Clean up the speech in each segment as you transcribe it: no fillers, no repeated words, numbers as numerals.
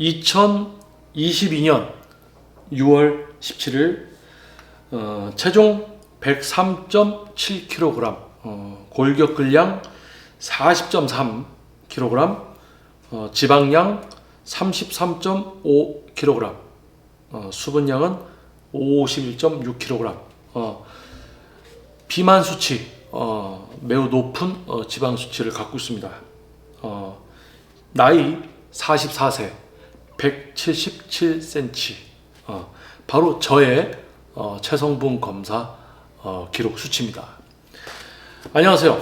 2022년 6월 17일 체중 103.7kg, 골격근량 40.3kg, 지방량 33.5kg, 수분량은 51.6kg, 비만 수치 매우 높은 지방 수치를 갖고 있습니다. 나이 44세, 177cm, 바로 저의 체성분 검사 기록 수치입니다. 안녕하세요.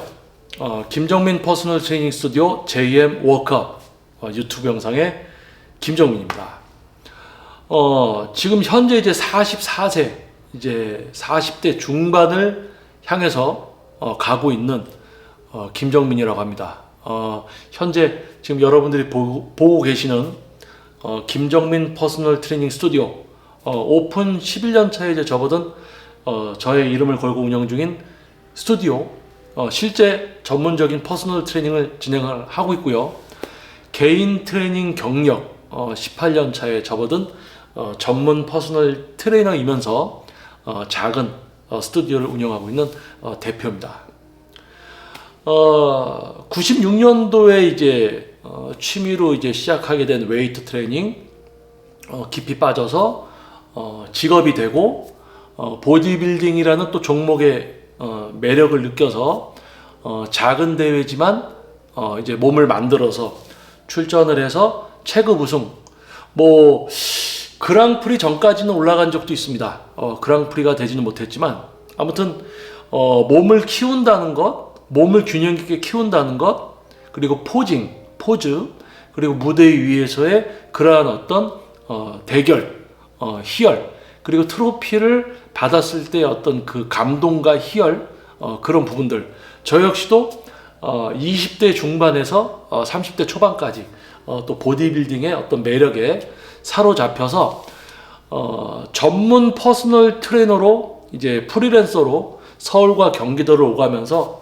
김정민 퍼스널 트레이닝 스튜디오 JM 워크업 유튜브 영상의 김정민입니다. 지금 현재 이제 44세, 이제 40대 중반을 향해서 가고 있는 김정민이라고 합니다. 현재 지금 여러분들이 보고 계시는 김정민 퍼스널 트레이닝 스튜디오 오픈 11년 차에 이제 접어든 저의 이름을 걸고 운영 중인 스튜디오, 실제 전문적인 퍼스널 트레이닝을 진행을 하고 있고요. 개인 트레이닝 경력 18년 차에 접어든 전문 퍼스널 트레이너이면서 작은 스튜디오를 운영하고 있는 대표입니다. 96년도에 이제 취미로 이제 시작하게 된 웨이트 트레이닝, 깊이 빠져서 직업이 되고 보디빌딩이라는 또 종목의 매력을 느껴서 작은 대회지만 이제 몸을 만들어서 출전을 해서 체급 우승, 뭐 그랑프리 전까지는 올라간 적도 있습니다. 그랑프리가 되지는 못했지만 아무튼 몸을 키운다는 것, 몸을 균형 있게 키운다는 것, 그리고 포즈, 그리고 무대 위에서의 그러한 어떤 대결, 희열, 그리고 트로피를 받았을 때 어떤 그 감동과 희열, 그런 부분들, 저 역시도 20대 중반에서 30대 초반까지 또 보디빌딩의 어떤 매력에 사로잡혀서 전문 퍼스널 트레이너로 이제 프리랜서로 서울과 경기도를 오가면서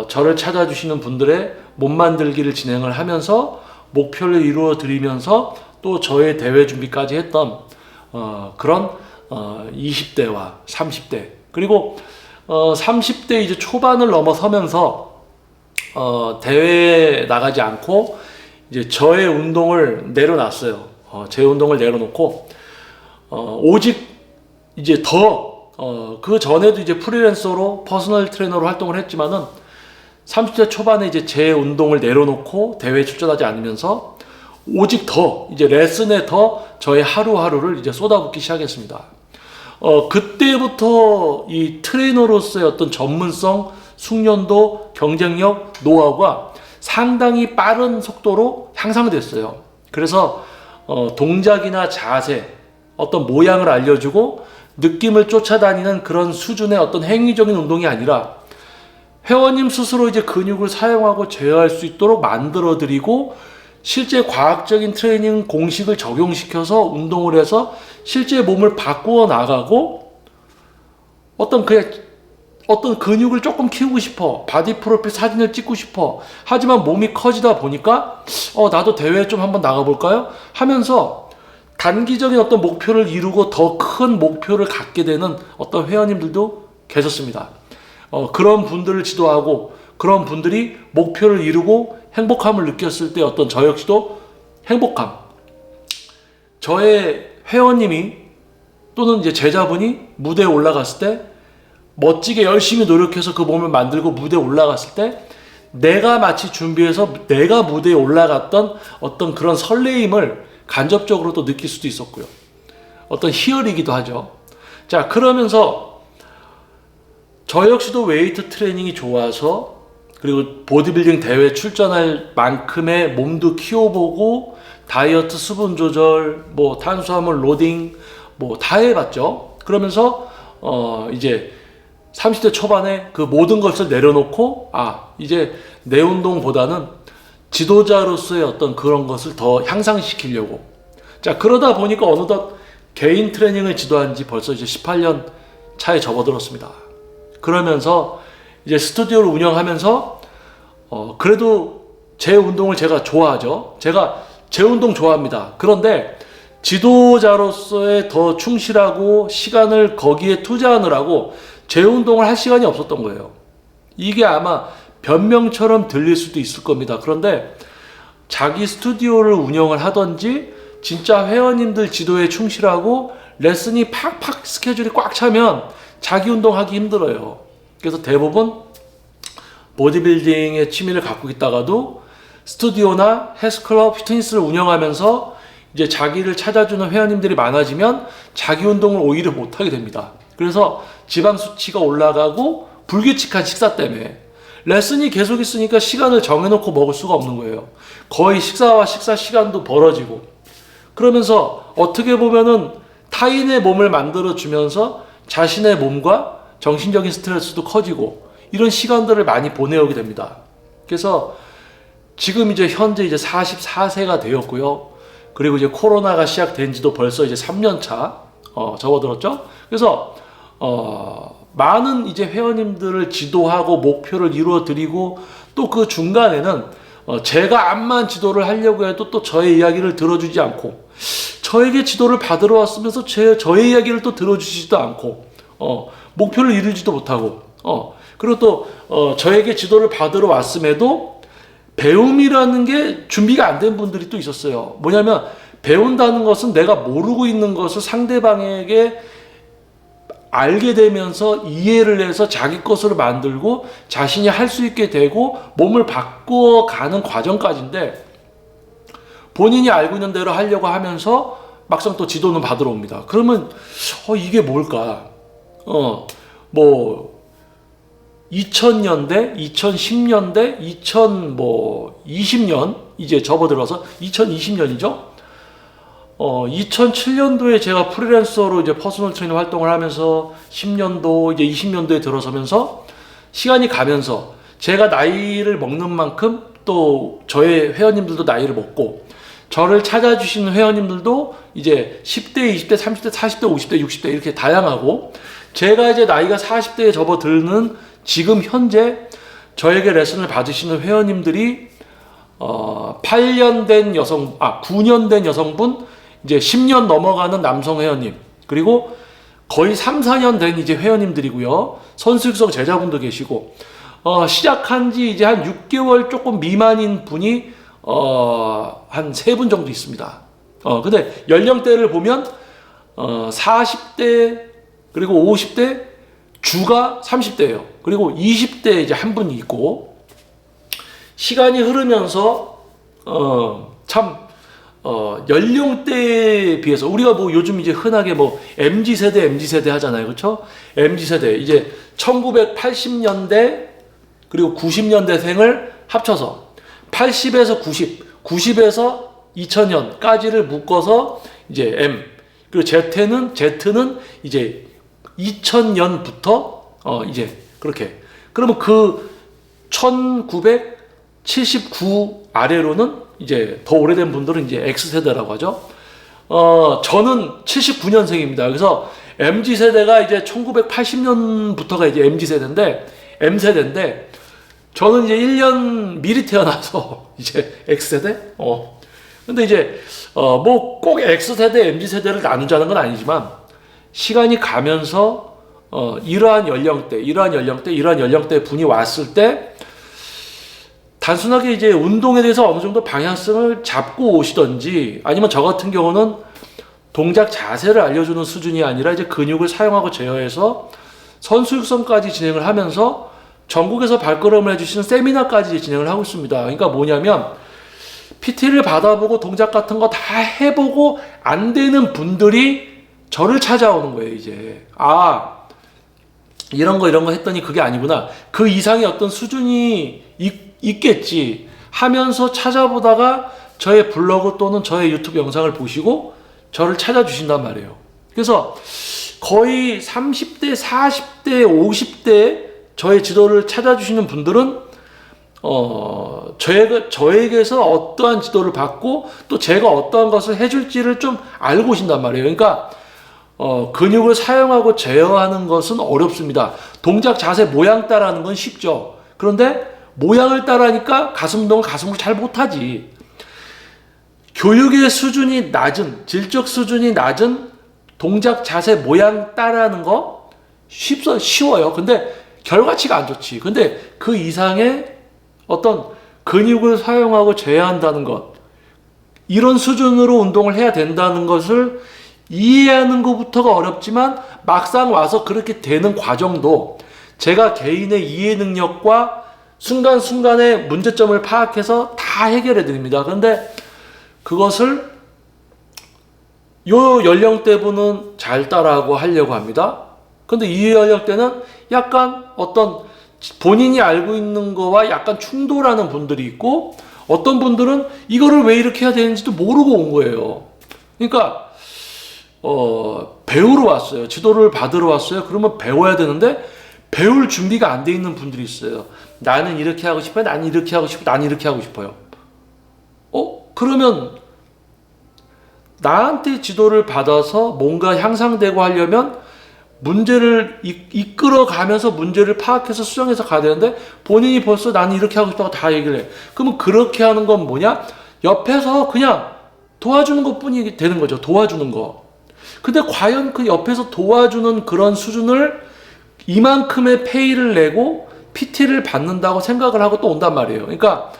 저를 찾아주시는 분들의 몸 만들기를 진행을 하면서 목표를 이루어 드리면서 또 저의 대회 준비까지 했던 그런 20대와 30대, 그리고 30대 이제 초반을 넘어서면서 대회에 나가지 않고 이제 저의 운동을 내려놨어요. 제 운동을 내려놓고 오직 이제 그 전에도 이제 프리랜서로 퍼스널 트레이너로 활동을 했지만은 30대 초반에 이제 제 운동을 내려놓고 대회에 출전하지 않으면서 오직 이제 레슨에 저의 하루하루를 이제 쏟아붓기 시작했습니다. 그때부터 이 트레이너로서의 어떤 전문성, 숙련도, 경쟁력, 노하우가 상당히 빠른 속도로 향상됐어요. 그래서 동작이나 자세, 어떤 모양을 알려주고 느낌을 쫓아다니는 그런 수준의 어떤 행위적인 운동이 아니라 회원님 스스로 이제 근육을 사용하고 제어할 수 있도록 만들어드리고 실제 과학적인 트레이닝 공식을 적용시켜서 운동을 해서 실제 몸을 바꾸어 나가고 어떤 근육을 조금 키우고 싶어, 바디 프로필 사진을 찍고 싶어, 하지만 몸이 커지다 보니까 나도 대회에 좀 한번 나가볼까요? 하면서 단기적인 어떤 목표를 이루고 더 큰 목표를 갖게 되는 어떤 회원님들도 계셨습니다. 그런 분들을 지도하고 그런 분들이 목표를 이루고 행복함을 느꼈을 때 어떤 저 역시도 행복함, 저의 회원님이 또는 이제 제자분이 무대에 올라갔을 때 멋지게 열심히 노력해서 그 몸을 만들고 무대에 올라갔을 때 내가 마치 준비해서 내가 무대에 올라갔던 어떤 그런 설레임을 간접적으로 또 느낄 수도 있었고요. 어떤 희열이기도 하죠. 자, 그러면서 저 역시도 웨이트 트레이닝이 좋아서, 그리고 보디빌딩 대회 출전할 만큼의 몸도 키워보고 다이어트, 수분 조절, 뭐 탄수화물 로딩 뭐 다 해봤죠. 그러면서 이제 30대 초반에 그 모든 것을 내려놓고 이제 내 운동보다는 지도자로서의 어떤 그런 것을 더 향상시키려고, 자, 그러다 보니까 어느덧 개인 트레이닝을 지도한 지 벌써 이제 18년 차에 접어들었습니다. 그러면서 이제 스튜디오를 운영하면서 그래도 제 운동을 제가 좋아하죠. 제가 재운동 좋아합니다. 그런데 지도자로서의 더 충실하고 시간을 거기에 투자하느라고 재운동을 할 시간이 없었던 거예요. 이게 아마 변명처럼 들릴 수도 있을 겁니다. 그런데 자기 스튜디오를 운영을 하든지 진짜 회원님들 지도에 충실하고 레슨이 팍팍 스케줄이 꽉 차면 자기 운동하기 힘들어요. 그래서 대부분 보디빌딩의 취미를 갖고 있다가도 스튜디오나 헬스클럽, 피트니스를 운영하면서 이제 자기를 찾아주는 회원님들이 많아지면 자기 운동을 오히려 못하게 됩니다. 그래서 지방 수치가 올라가고 불규칙한 식사 때문에 레슨이 계속 있으니까 시간을 정해놓고 먹을 수가 없는 거예요. 거의 식사와 식사 시간도 벌어지고 그러면서 어떻게 보면은 타인의 몸을 만들어주면서 자신의 몸과 정신적인 스트레스도 커지고 이런 시간들을 많이 보내오게 됩니다. 그래서 지금 이제 현재 이제 44세가 되었고요. 그리고 이제 코로나가 시작된 지도 벌써 이제 3년 차 접어들었죠. 그래서 많은 이제 회원님들을 지도하고 목표를 이루어 드리고 또 그 중간에는 제가 암만 지도를 하려고 해도 또 저의 이야기를 들어주지 않고 저에게 지도를 받으러 왔으면서 저의 이야기를 또 들어주지도 않고 목표를 이루지도 못하고 그리고 또 저에게 지도를 받으러 왔음에도 배움이라는 게 준비가 안 된 분들이 또 있었어요. 뭐냐면 배운다는 것은 내가 모르고 있는 것을 상대방에게 알게 되면서 이해를 해서 자기 것으로 만들고 자신이 할 수 있게 되고 몸을 바꿔가는 과정까지인데 본인이 알고 있는 대로 하려고 하면서 막상 또 지도는 받으러 옵니다. 그러면 이게 뭘까? 2000년대, 2010년대, 2020년 이제 접어들어서 2020년이죠. 2007년도에 제가 프리랜서로 이제 퍼스널 트레이너 활동을 하면서 10년도 이제 20년도에 들어서면서 시간이 가면서 제가 나이를 먹는 만큼 또 저의 회원님들도 나이를 먹고 저를 찾아주시는 회원님들도 이제 10대, 20대, 30대, 40대, 50대, 60대 이렇게 다양하고 제가 이제 나이가 40대에 접어드는 지금 현재 저에게 레슨을 받으시는 회원님들이 9년 된 여성분, 이제 10년 넘어가는 남성 회원님, 그리고 거의 3, 4년 된 이제 회원님들이고요. 선수 육성 제자분도 계시고, 시작한 지 이제 한 6개월 조금 미만인 분이, 한 3분 정도 있습니다. 근데 연령대를 보면, 40대, 그리고 50대, 주가 30대예요. 그리고 20대 이제 한 분이 있고, 시간이 흐르면서, 연령대에 비해서 우리가 뭐 요즘 이제 흔하게 뭐 MZ세대 하잖아요. 그렇죠? MZ세대 이제 1980년대 그리고 90년대생을 합쳐서 80에서 90에서 2000년까지를 묶어서 이제 M 그리고 Z는 이제 2000년부터 이제 그렇게 그러면 그 1979 아래로는 이제 더 오래된 분들은 이제 X세대라고 하죠. 저는 79년생입니다. 그래서 MZ세대가 이제 1980년부터가 이제 M세대인데, 저는 이제 1년 미리 태어나서 이제 X세대? 근데 이제, 뭐 꼭 X세대, MZ세대를 나누자는 건 아니지만, 시간이 가면서, 이러한 연령대 분이 왔을 때, 단순하게 이제 운동에 대해서 어느 정도 방향성을 잡고 오시던지 아니면 저 같은 경우는 동작 자세를 알려주는 수준이 아니라 이제 근육을 사용하고 제어해서 선수 육성까지 진행을 하면서 전국에서 발걸음을 해주시는 세미나까지 진행을 하고 있습니다. 그러니까 뭐냐면 PT를 받아보고 동작 같은 거 다 해보고 안 되는 분들이 저를 찾아오는 거예요. 이제 이런 거 했더니 그게 아니구나. 그 이상의 어떤 수준이 있겠지 하면서 찾아보다가 저의 블로그 또는 저의 유튜브 영상을 보시고 저를 찾아주신단 말이에요. 그래서 거의 30대, 40대, 50대 저의 지도를 찾아주시는 분들은 저에게서 어떠한 지도를 받고 또 제가 어떠한 것을 해줄지를 좀 알고 오신단 말이에요. 그러니까 근육을 사용하고 제어하는 것은 어렵습니다. 동작 자세 모양 따라하는 건 쉽죠. 그런데 모양을 따라하니까 가슴 운동을 가슴으로 잘 못하지. 교육의 수준이 낮은, 질적 수준이 낮은 동작, 자세, 모양 따라하는 거 쉬워요. 근데 결과치가 안 좋지. 근데 그 이상의 어떤 근육을 사용하고 제어한다는 것, 이런 수준으로 운동을 해야 된다는 것을 이해하는 것부터가 어렵지만 막상 와서 그렇게 되는 과정도 제가 개인의 이해 능력과 순간순간의 문제점을 파악해서 다 해결해 드립니다. 그런데 그것을 요 연령대분은 잘 따라하고 하려고 합니다. 근데 이 연령대는 약간 어떤 본인이 알고 있는 거와 약간 충돌하는 분들이 있고, 어떤 분들은 이거를 왜 이렇게 해야 되는지도 모르고 온 거예요. 그러니까 배우러 왔어요. 지도를 받으러 왔어요. 그러면 배워야 되는데 배울 준비가 안 돼 있는 분들이 있어요. 나는 이렇게 하고 싶어요. 나는 이렇게 하고 싶어요. 나는 이렇게 하고 싶어요. 그러면 나한테 지도를 받아서 뭔가 향상되고 하려면 문제를 이끌어가면서 문제를 파악해서 수정해서 가야 되는데 본인이 벌써 나는 이렇게 하고 싶다고 다 얘기를 해. 그러면 그렇게 하는 건 뭐냐? 옆에서 그냥 도와주는 것뿐이 되는 거죠. 도와주는 거. 근데 과연 그 옆에서 도와주는 그런 수준을 이만큼의 페이를 내고 PT를 받는다고 생각을 하고 또 온단 말이에요. 그러니까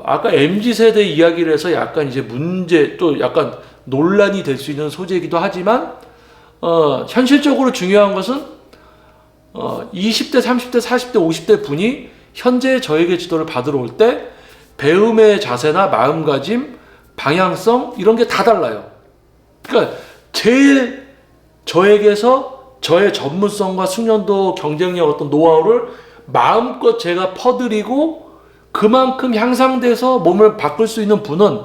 아까 MZ세대 이야기를 해서 약간 이제 문제, 또 약간 논란이 될 수 있는 소재이기도 하지만 현실적으로 중요한 것은 20대, 30대, 40대, 50대 분이 현재 저에게 지도를 받으러 올 때 배움의 자세나 마음가짐, 방향성 이런 게 다 달라요. 그러니까 제일 저에게서 저의 전문성과 숙련도, 경쟁력, 어떤 노하우를 마음껏 제가 퍼드리고 그만큼 향상돼서 몸을 바꿀 수 있는 분은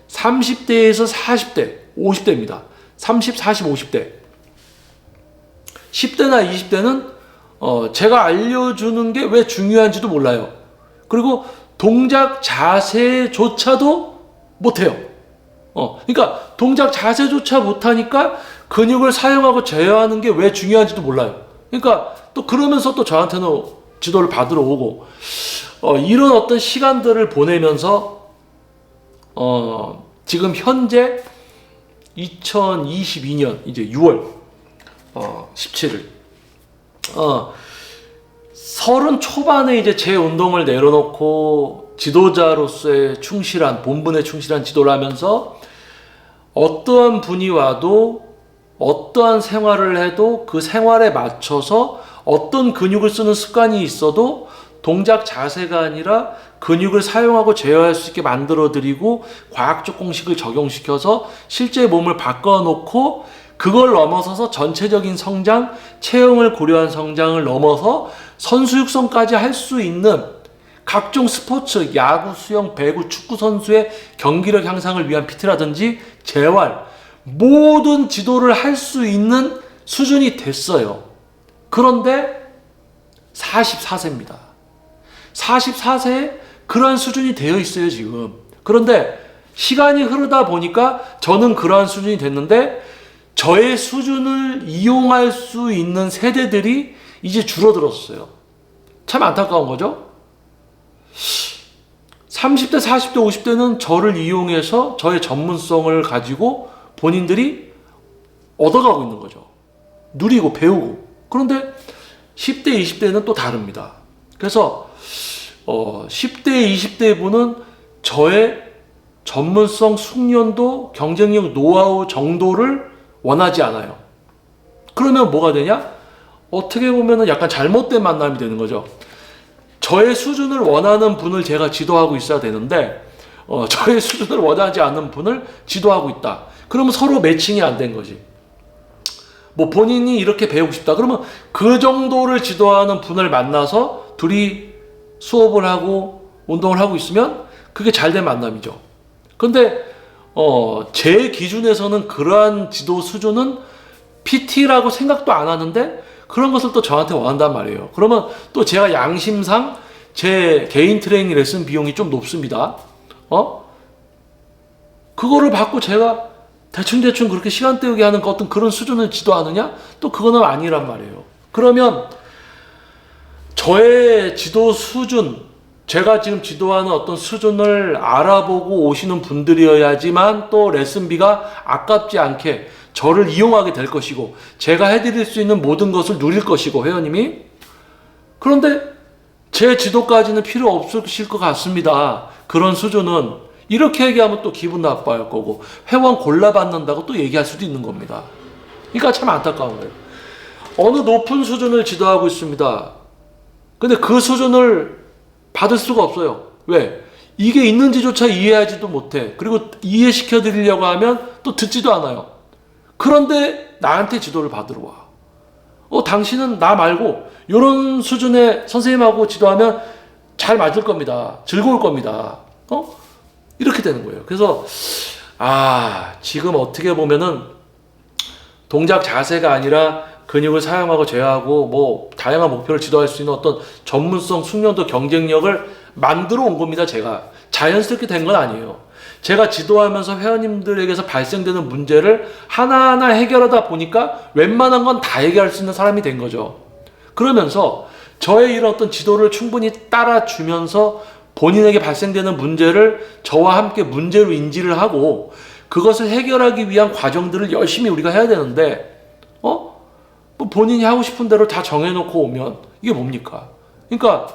30대에서 40대, 50대입니다. 30, 40, 50대. 10대나 20대는 제가 알려주는 게 왜 중요한지도 몰라요. 그리고 동작 자세조차도 못해요. 그러니까 동작 자세조차 못하니까 근육을 사용하고 제어하는 게 왜 중요한지도 몰라요. 그러니까 또 그러면서 또 저한테는 지도를 받으러 오고, 이런 어떤 시간들을 보내면서 지금 현재 2022년 이제 6월 17일 30 초반에 이제 제 운동을 내려놓고 지도자로서의 충실한, 본분에 충실한 지도를 하면서 어떠한 분이 와도 어떠한 생활을 해도 그 생활에 맞춰서 어떤 근육을 쓰는 습관이 있어도 동작 자세가 아니라 근육을 사용하고 제어할 수 있게 만들어 드리고 과학적 공식을 적용시켜서 실제 몸을 바꿔놓고 그걸 넘어서서 전체적인 성장, 체형을 고려한 성장을 넘어서 선수 육성까지 할 수 있는 각종 스포츠, 야구, 수영, 배구, 축구 선수의 경기력 향상을 위한 PT라든지 재활, 모든 지도를 할 수 있는 수준이 됐어요. 그런데 44세입니다. 44세에 그러한 수준이 되어 있어요, 지금. 그런데 시간이 흐르다 보니까 저는 그러한 수준이 됐는데 저의 수준을 이용할 수 있는 세대들이 이제 줄어들었어요. 참 안타까운 거죠? 30대, 40대, 50대는 저를 이용해서 저의 전문성을 가지고 본인들이 얻어가고 있는 거죠. 누리고 배우고. 그런데 10대, 20대는 또 다릅니다. 그래서 10대, 20대 분은 저의 전문성, 숙련도, 경쟁력, 노하우 정도를 원하지 않아요. 그러면 뭐가 되냐? 어떻게 보면 약간 잘못된 만남이 되는 거죠. 저의 수준을 원하는 분을 제가 지도하고 있어야 되는데 저의 수준을 원하지 않는 분을 지도하고 있다. 그러면 서로 매칭이 안 된 거지. 뭐 본인이 이렇게 배우고 싶다. 그러면 그 정도를 지도하는 분을 만나서 둘이 수업을 하고 운동을 하고 있으면 그게 잘된 만남이죠. 근데 제 기준에서는 그러한 지도 수준은 PT라고 생각도 안 하는데 그런 것을 또 저한테 원한단 말이에요. 그러면 또 제가 양심상 제 개인 트레이닝 레슨 비용이 좀 높습니다. 그거를 받고 제가 대충 그렇게 시간 때우게 하는 어떤 그런 수준을 지도하느냐? 또 그거는 아니란 말이에요. 그러면 저의 지도 수준, 제가 지금 지도하는 어떤 수준을 알아보고 오시는 분들이어야지만 또 레슨비가 아깝지 않게 저를 이용하게 될 것이고 제가 해드릴 수 있는 모든 것을 누릴 것이고 회원님이. 그런데 제 지도까지는 필요 없으실 것 같습니다. 그런 수준은 이렇게 얘기하면 또 기분 나빠할 거고 회원 골라받는다고 또 얘기할 수도 있는 겁니다. 그러니까 참 안타까운 거예요. 어느 높은 수준을 지도하고 있습니다. 근데 그 수준을 받을 수가 없어요. 왜? 이게 있는지조차 이해하지도 못해. 그리고 이해시켜 드리려고 하면 또 듣지도 않아요. 그런데 나한테 지도를 받으러 와. 당신은 나 말고 이런 수준의 선생님하고 지도하면 잘 맞을 겁니다. 즐거울 겁니다. 이렇게 되는 거예요. 그래서 지금 어떻게 보면은 동작 자세가 아니라 근육을 사용하고 제어하고 뭐 다양한 목표를 지도할 수 있는 어떤 전문성, 숙련도, 경쟁력을 만들어 온 겁니다. 제가 자연스럽게 된 건 아니에요. 제가 지도하면서 회원님들에게서 발생되는 문제를 하나하나 해결하다 보니까 웬만한 건 다 해결할 수 있는 사람이 된 거죠. 그러면서 저의 이런 어떤 지도를 충분히 따라주면서 본인에게 발생되는 문제를 저와 함께 문제로 인지를 하고 그것을 해결하기 위한 과정들을 열심히 우리가 해야 되는데 뭐 본인이 하고 싶은 대로 다 정해놓고 오면 이게 뭡니까? 그러니까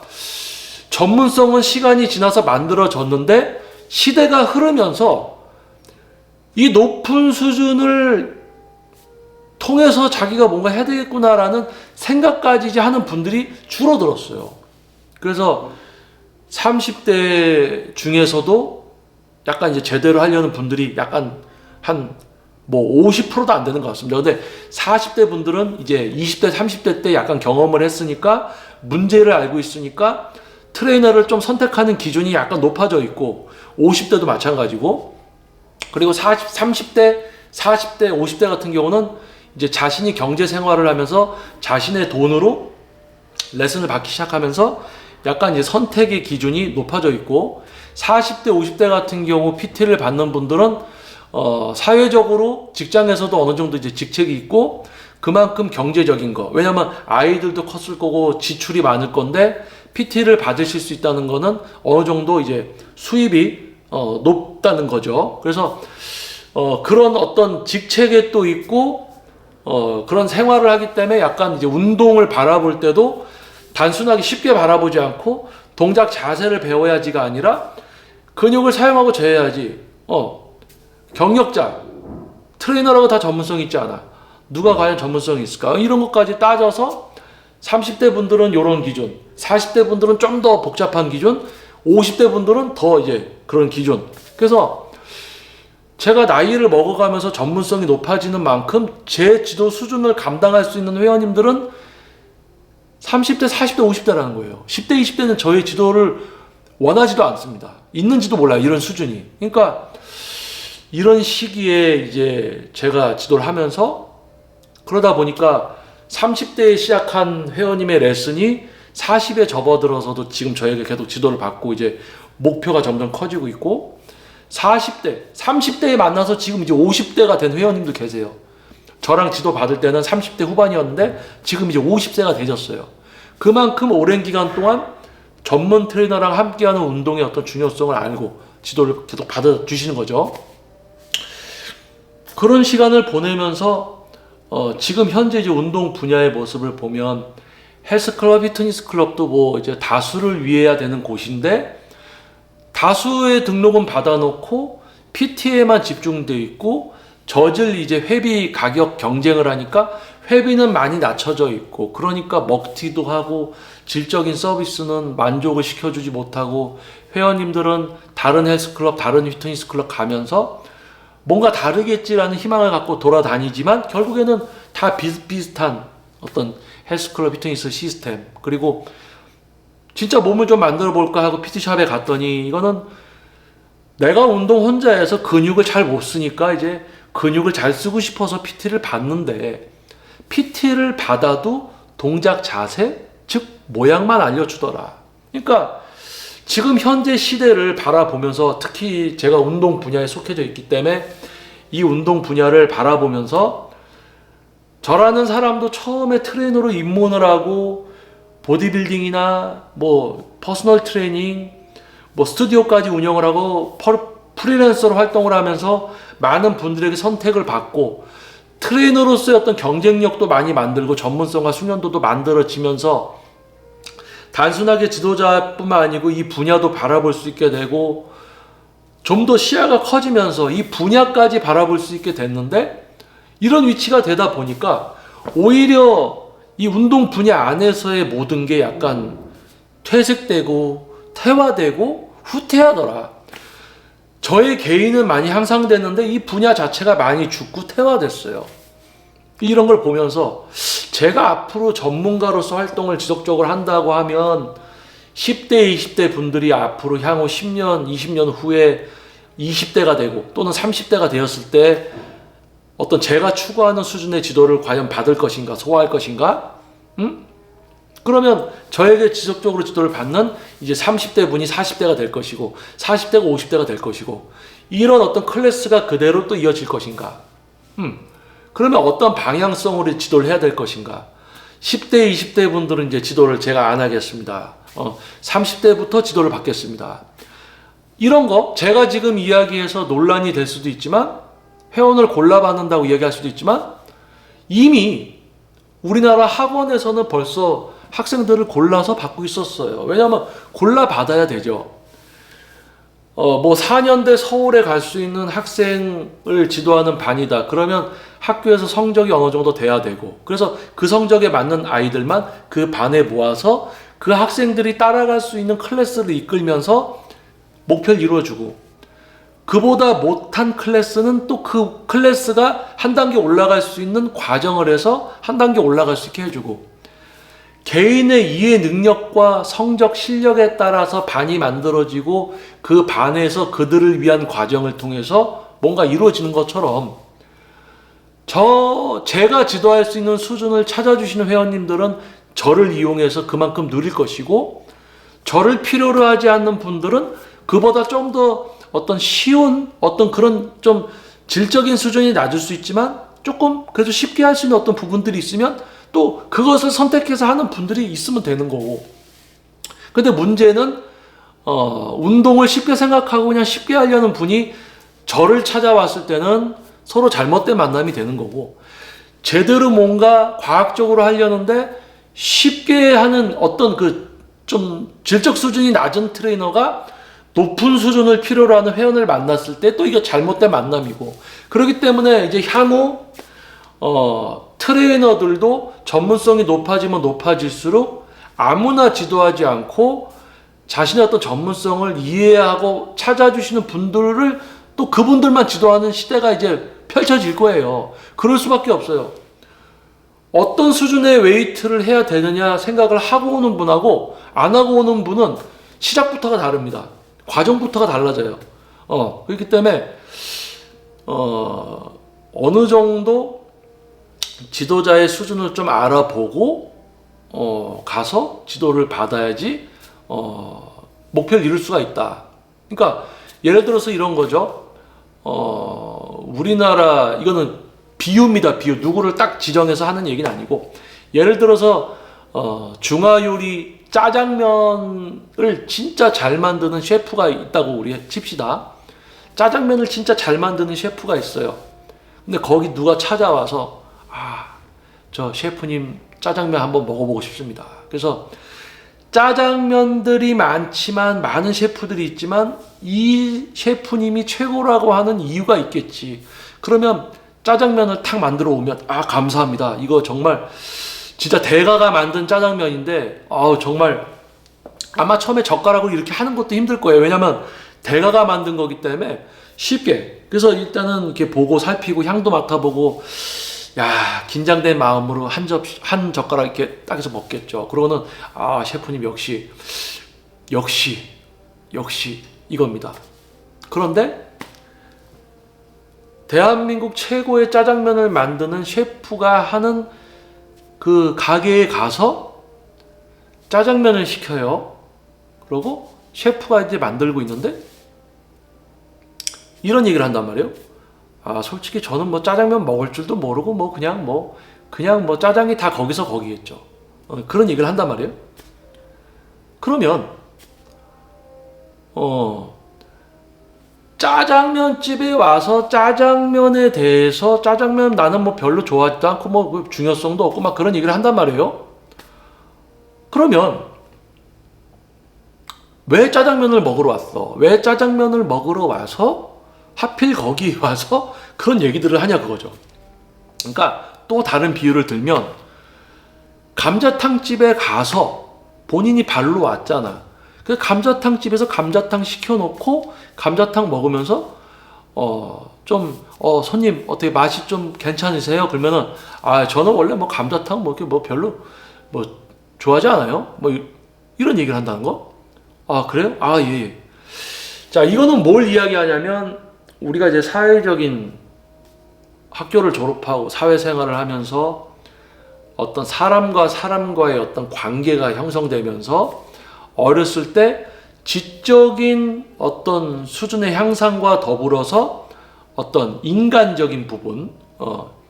전문성은 시간이 지나서 만들어졌는데 시대가 흐르면서 이 높은 수준을 통해서 자기가 뭔가 해야 되겠구나라는 생각까지 이제 하는 분들이 줄어들었어요. 그래서 30대 중에서도 약간 이제 제대로 하려는 분들이 약간 한 뭐 50%도 안 되는 것 같습니다. 근데 40대 분들은 이제 20대, 30대 때 약간 경험을 했으니까 문제를 알고 있으니까 트레이너를 좀 선택하는 기준이 약간 높아져 있고 50대도 마찬가지고 그리고 30대, 40대, 50대 같은 경우는 이제 자신이 경제 생활을 하면서 자신의 돈으로 레슨을 받기 시작하면서 약간 이제 선택의 기준이 높아져 있고 40대, 50대 같은 경우 PT를 받는 분들은 사회적으로 직장에서도 어느 정도 이제 직책이 있고 그만큼 경제적인 거. 왜냐면 아이들도 컸을 거고 지출이 많을 건데 PT를 받으실 수 있다는 거는 어느 정도 이제 수입이 높다는 거죠. 그래서 그런 어떤 직책에 또 있고 그런 생활을 하기 때문에 약간 이제 운동을 바라볼 때도 단순하게 쉽게 바라보지 않고 동작 자세를 배워야지가 아니라 근육을 사용하고 재야지. 경력자, 트레이너라고 다 전문성이 있지 않아. 누가 과연 전문성이 있을까? 이런 것까지 따져서 30대 분들은 이런 기준, 40대 분들은 좀 더 복잡한 기준, 50대 분들은 더 이제 그런 기준. 그래서 제가 나이를 먹어가면서 전문성이 높아지는 만큼 제 지도 수준을 감당할 수 있는 회원님들은 30대, 40대, 50대라는 거예요. 10대, 20대는 저의 지도를 원하지도 않습니다. 있는지도 몰라요. 이런 수준이. 그러니까 이런 시기에 이제 제가 지도를 하면서 그러다 보니까 30대에 시작한 회원님의 레슨이 40에 접어들어서도 지금 저에게 계속 지도를 받고 이제 목표가 점점 커지고 있고 40대, 30대에 만나서 지금 이제 50대가 된 회원님도 계세요. 저랑 지도 받을 때는 30대 후반이었는데 지금 이제 50세가 되셨어요. 그만큼 오랜 기간 동안 전문 트레이너랑 함께하는 운동의 어떤 중요성을 알고 지도를 계속 받아주시는 거죠. 그런 시간을 보내면서 지금 현재 이제 운동 분야의 모습을 보면 헬스클럽, 피트니스 클럽도 뭐 이제 다수를 위해야 되는 곳인데 다수의 등록은 받아놓고 PT에만 집중돼 있고 젖을 이제 회비 가격 경쟁을 하니까 회비는 많이 낮춰져 있고 그러니까 먹튀도 하고 질적인 서비스는 만족을 시켜주지 못하고 회원님들은 다른 헬스클럽, 다른 피트니스 클럽 가면서 뭔가 다르겠지라는 희망을 갖고 돌아다니지만 결국에는 다 비슷비슷한 어떤 헬스클럽, 피트니스 시스템 그리고 진짜 몸을 좀 만들어 볼까 하고 PT샵에 갔더니 이거는 내가 운동 혼자 해서 근육을 잘 못 쓰니까 이제 근육을 잘 쓰고 싶어서 PT를 받는데 PT를 받아도 동작 자세, 즉 모양만 알려주더라. 그러니까 지금 현재 시대를 바라보면서 특히 제가 운동 분야에 속해져 있기 때문에 이 운동 분야를 바라보면서 저라는 사람도 처음에 트레이너로 입문을 하고 보디빌딩이나 뭐 퍼스널 트레이닝, 뭐 스튜디오까지 운영을 하고 프리랜서로 활동을 하면서 많은 분들에게 선택을 받고 트레이너로서의 어떤 경쟁력도 많이 만들고 전문성과 숙련도도 만들어지면서 단순하게 지도자뿐만 아니고 이 분야도 바라볼 수 있게 되고 좀 더 시야가 커지면서 이 분야까지 바라볼 수 있게 됐는데, 이런 위치가 되다 보니까 오히려 이 운동 분야 안에서의 모든 게 약간 퇴색되고 퇴화되고 후퇴하더라. 저의 개인은 많이 향상됐는데 이 분야 자체가 많이 죽고 퇴화됐어요. 이런 걸 보면서 제가 앞으로 전문가로서 활동을 지속적으로 한다고 하면 10대, 20대 분들이 앞으로 향후 10년, 20년 후에 20대가 되고 또는 30대가 되었을 때 어떤 제가 추구하는 수준의 지도를 과연 받을 것인가, 소화할 것인가? 그러면 저에게 지속적으로 지도를 받는 이제 30대 분이 40대가 될 것이고 40대가 50대가 될 것이고, 이런 어떤 클래스가 그대로 또 이어질 것인가? 그러면 어떤 방향성으로 지도를 해야 될 것인가? 10대, 20대 분들은 이제 지도를 제가 안 하겠습니다. 30대부터 지도를 받겠습니다. 이런 거 제가 지금 이야기해서 논란이 될 수도 있지만, 회원을 골라받는다고 이야기할 수도 있지만, 이미 우리나라 학원에서는 벌써 학생들을 골라서 받고 있었어요. 왜냐하면 골라받아야 되죠. 뭐 4년대 서울에 갈 수 있는 학생을 지도하는 반이다. 그러면 학교에서 성적이 어느 정도 돼야 되고, 그래서 그 성적에 맞는 아이들만 그 반에 모아서 그 학생들이 따라갈 수 있는 클래스를 이끌면서 목표를 이루어주고, 그보다 못한 클래스는 또 그 클래스가 한 단계 올라갈 수 있는 과정을 해서 한 단계 올라갈 수 있게 해주고, 개인의 이해 능력과 성적 실력에 따라서 반이 만들어지고 그 반에서 그들을 위한 과정을 통해서 뭔가 이루어지는 것처럼, 제가 지도할 수 있는 수준을 찾아주시는 회원님들은 저를 이용해서 그만큼 누릴 것이고, 저를 필요로 하지 않는 분들은 그보다 좀 더 어떤 쉬운 어떤 그런 좀 질적인 수준이 낮을 수 있지만 조금 그래도 쉽게 할 수 있는 어떤 부분들이 있으면 또 그것을 선택해서 하는 분들이 있으면 되는 거고. 근데 문제는 운동을 쉽게 생각하고 그냥 쉽게 하려는 분이 저를 찾아왔을 때는 서로 잘못된 만남이 되는 거고, 제대로 뭔가 과학적으로 하려는데 쉽게 하는 어떤 그 좀 질적 수준이 낮은 트레이너가 높은 수준을 필요로 하는 회원을 만났을 때 또 이게 잘못된 만남이고, 그렇기 때문에 이제 향후 트레이너들도 전문성이 높아지면 높아질수록 아무나 지도하지 않고 자신의 어떤 전문성을 이해하고 찾아주시는 분들을 또 그분들만 지도하는 시대가 이제 펼쳐질 거예요. 그럴 수밖에 없어요. 어떤 수준의 웨이트를 해야 되느냐 생각을 하고 오는 분하고 안 하고 오는 분은 시작부터가 다릅니다. 과정부터가 달라져요. 그렇기 때문에 어느 정도 지도자의 수준을 좀 알아보고 가서 지도를 받아야지 목표를 이룰 수가 있다. 그러니까 예를 들어서 이런 거죠. 우리나라, 이거는 비유입니다. 비유. 누구를 딱 지정해서 하는 얘기는 아니고, 예를 들어서 중화요리 짜장면을 진짜 잘 만드는 셰프가 있다고 우리 칩시다. 짜장면을 진짜 잘 만드는 셰프가 있어요. 근데 거기 누가 찾아와서 저 셰프님 짜장면 한번 먹어보고 싶습니다. 그래서 짜장면들이 많지만 많은 셰프들이 있지만 이 셰프님이 최고라고 하는 이유가 있겠지. 그러면 짜장면을 탁 만들어 오면 감사합니다. 이거 정말 진짜 대가가 만든 짜장면인데 정말 아마 처음에 젓가락으로 이렇게 하는 것도 힘들 거예요. 왜냐면 대가가 만든 거기 때문에 쉽게. 그래서 일단은 이렇게 보고 살피고 향도 맡아보고 긴장된 마음으로 한 젓가락 이렇게 딱 해서 먹겠죠. 그러고는 셰프님 역시 이겁니다. 그런데 대한민국 최고의 짜장면을 만드는 셰프가 하는 그 가게에 가서 짜장면을 시켜요. 그러고 셰프가 이제 만들고 있는데 이런 얘기를 한단 말이에요. 솔직히 저는 뭐 짜장면 먹을 줄도 모르고 그냥 짜장이 다 거기서 거기겠죠. 그런 얘기를 한단 말이에요. 그러면 짜장면집에 와서 짜장면에 대해서 짜장면 나는 뭐 별로 좋아하지도 않고 뭐 중요성도 없고 막 그런 얘기를 한단 말이에요. 그러면 왜 짜장면을 먹으러 왔어? 왜 짜장면을 먹으러 와서 하필 거기 와서 그런 얘기들을 하냐 그거죠. 그러니까 또 다른 비유를 들면 감자탕 집에 가서 본인이 발로 왔잖아. 그 감자탕 집에서 감자탕 시켜놓고 감자탕 먹으면서 손님 어떻게 맛이 좀 괜찮으세요? 그러면은 저는 원래 뭐 감자탕 뭐 이렇게 뭐 별로 뭐 좋아하지 않아요. 뭐 이런 얘기를 한다는 거? 그래요? 예. 자, 이거는 뭘 이야기하냐면 우리가 이제 사회적인 학교를 졸업하고 사회생활을 하면서 어떤 사람과 사람과의 어떤 관계가 형성되면서 어렸을 때 지적인 어떤 수준의 향상과 더불어서 어떤 인간적인 부분,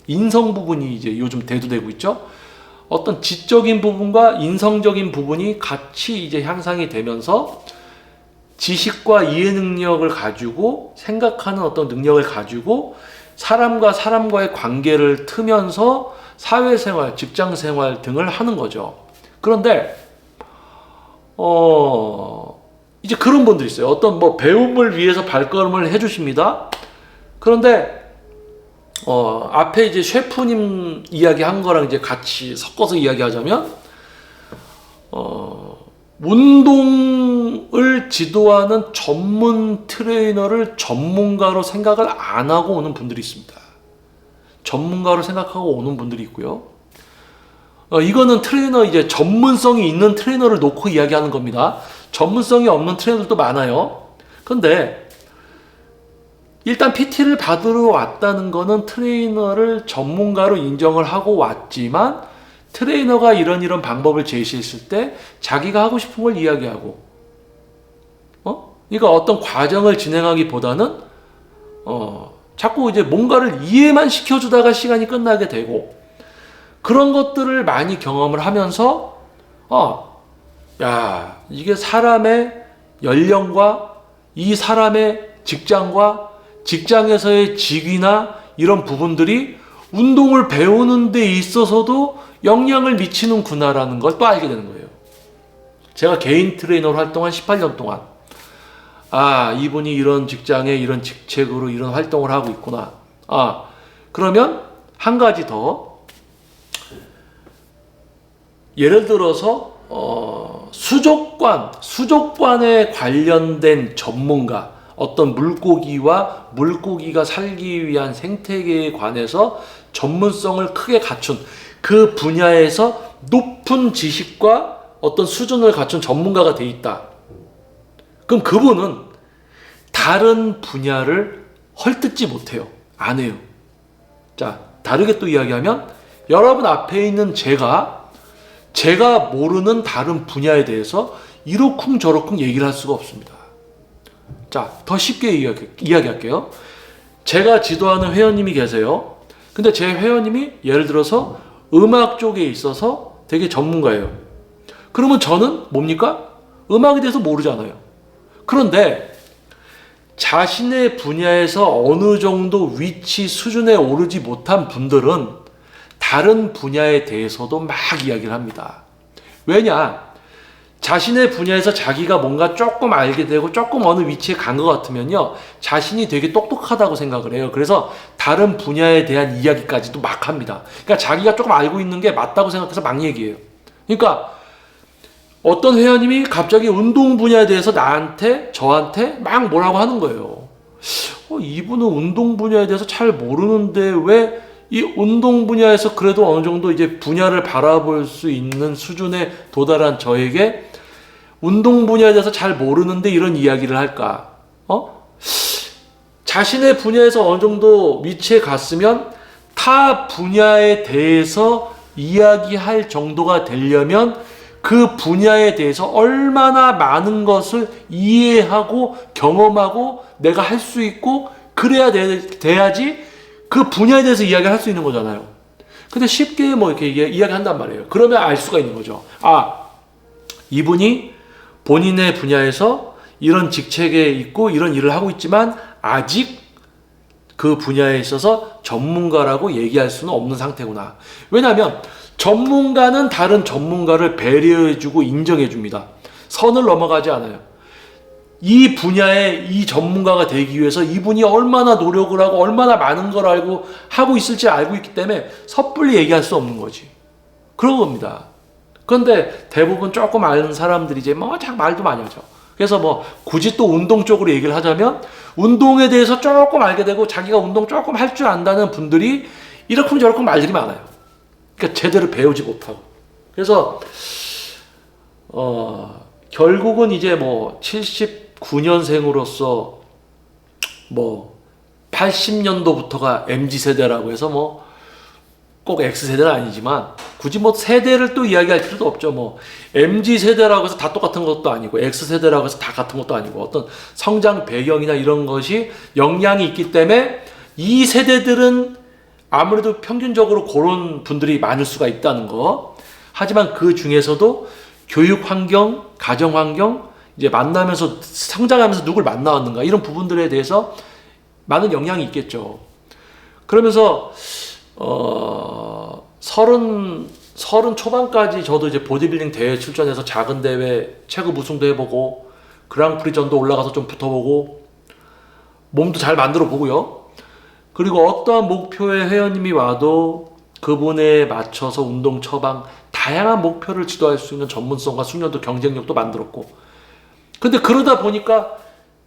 인성 부분이 이제 요즘 대두되고 있죠. 어떤 지적인 부분과 인성적인 부분이 같이 이제 향상이 되면서 지식과 이해 능력을 가지고 생각하는 어떤 능력을 가지고 사람과 사람과의 관계를 트면서 사회생활, 직장생활 등을 하는 거죠. 그런데 이제 그런 분들이 있어요. 어떤 뭐 배움을 위해서 발걸음을 해주십니다. 그런데 앞에 이제 셰프님 이야기한 거랑 이제 같이 섞어서 이야기하자면 운동을 지도하는 전문 트레이너를 전문가로 생각을 안 하고 오는 분들이 있습니다. 전문가로 생각하고 오는 분들이 있고요. 이거는 트레이너 이제 전문성이 있는 트레이너를 놓고 이야기하는 겁니다. 전문성이 없는 트레이너들도 많아요. 근데 일단 PT를 받으러 왔다는 거는 트레이너를 전문가로 인정을 하고 왔지만 트레이너가 이런 방법을 제시했을 때 자기가 하고 싶은 걸 이야기하고 그러니까 어떤 과정을 진행하기보다는 자꾸 이제 뭔가를 이해만 시켜주다가 시간이 끝나게 되고 그런 것들을 많이 경험을 하면서 이게 사람의 연령과 이 사람의 직장과 직장에서의 직위나 이런 부분들이 운동을 배우는 데 있어서도 영향을 미치는구나라는 걸 또 알게 되는 거예요. 제가 개인 트레이너로 활동한 18년 동안 이분이 이런 직장에 이런 직책으로 이런 활동을 하고 있구나. 그러면 한 가지 더 예를 들어서 수족관에 관련된 전문가 어떤 물고기와 물고기가 살기 위한 생태계에 관해서 전문성을 크게 갖춘 그 분야에서 높은 지식과 어떤 수준을 갖춘 전문가가 돼 있다. 그럼 그분은 다른 분야를 헐뜯지 못해요. 안 해요. 자, 다르게 또 이야기하면 여러분 앞에 있는 제가 모르는 다른 분야에 대해서 이러쿵 저러쿵 얘기를 할 수가 없습니다. 자, 더 쉽게 이야기할게요. 제가 지도하는 회원님이 계세요. 근데 제 회원님이 예를 들어서 음악 쪽에 있어서 되게 전문가예요. 그러면 저는 뭡니까? 음악에 대해서 모르잖아요. 그런데 자신의 분야에서 어느 정도 위치 수준에 오르지 못한 분들은 다른 분야에 대해서도 막 이야기를 합니다. 왜냐? 자신의 분야에서 자기가 뭔가 조금 알게 되고 조금 어느 위치에 간 것 같으면요, 자신이 되게 똑똑하다고 생각을 해요. 그래서 다른 분야에 대한 이야기까지도 막 합니다. 그러니까 자기가 조금 알고 있는 게 맞다고 생각해서 막 얘기해요. 그러니까 어떤 회원님이 갑자기 운동 분야에 대해서 저한테 막 뭐라고 하는 거예요. 이분은 운동 분야에 대해서 잘 모르는데 왜 이 운동 분야에서 그래도 어느 정도 이제 분야를 바라볼 수 있는 수준에 도달한 저에게 운동 분야에 대해서 잘 모르는데 이런 이야기를 할까? 자신의 분야에서 어느 정도 위치에 갔으면 타 분야에 대해서 이야기할 정도가 되려면 그 분야에 대해서 얼마나 많은 것을 이해하고 경험하고 내가 할 수 있고 그래야 돼야지 그 분야에 대해서 이야기를 할 수 있는 거잖아요. 근데 쉽게 뭐 이렇게 이야기한단 말이에요. 그러면 알 수가 있는 거죠. 아, 이분이 본인의 분야에서 이런 직책에 있고 이런 일을 하고 있지만 아직 그 분야에 있어서 전문가라고 얘기할 수는 없는 상태구나. 왜냐하면 전문가는 다른 전문가를 배려해주고 인정해줍니다. 선을 넘어가지 않아요. 이 분야의 이 전문가가 되기 위해서 이분이 얼마나 노력을 하고 얼마나 많은 걸 알고 하고 있을지 알고 있기 때문에 섣불리 얘기할 수 없는 거지. 그런 겁니다. 그런데 대부분 조금 아는 사람들이 이제 뭐 참 말도 많이 하죠. 그래서 뭐 굳이 또 운동 쪽으로 얘기를 하자면 운동에 대해서 조금 알게 되고 자기가 운동 조금 할 줄 안다는 분들이 이러쿵저러쿵 말들이 많아요. 그러니까 제대로 배우지 못하고. 그래서 결국은 이제 뭐 79년생으로서 뭐 80년도부터가 MZ세대라고 해서 뭐 꼭 X세대는 아니지만 굳이 뭐 세대를 또 이야기할 필요도 없죠. 뭐 MZ세대라고 해서 다 똑같은 것도 아니고 X세대라고 해서 다 같은 것도 아니고 어떤 성장 배경이나 이런 것이 영향이 있기 때문에 이 세대들은 아무래도 평균적으로 그런 분들이 많을 수가 있다는 거. 하지만 그 중에서도 교육 환경, 가정 환경, 이제 만나면서 성장하면서 누굴 만나왔는가 이런 부분들에 대해서 많은 영향이 있겠죠. 그러면서 서른 초반까지 저도 이제 보디빌딩 대회 출전해서 작은 대회 체급 우승도 해보고 그랑프리전도 올라가서 좀 붙어보고 몸도 잘 만들어 보고요. 그리고 어떠한 목표의 회원님이 와도 그분에 맞춰서 운동 처방 다양한 목표를 지도할 수 있는 전문성과 숙련도 경쟁력도 만들었고, 근데 그러다 보니까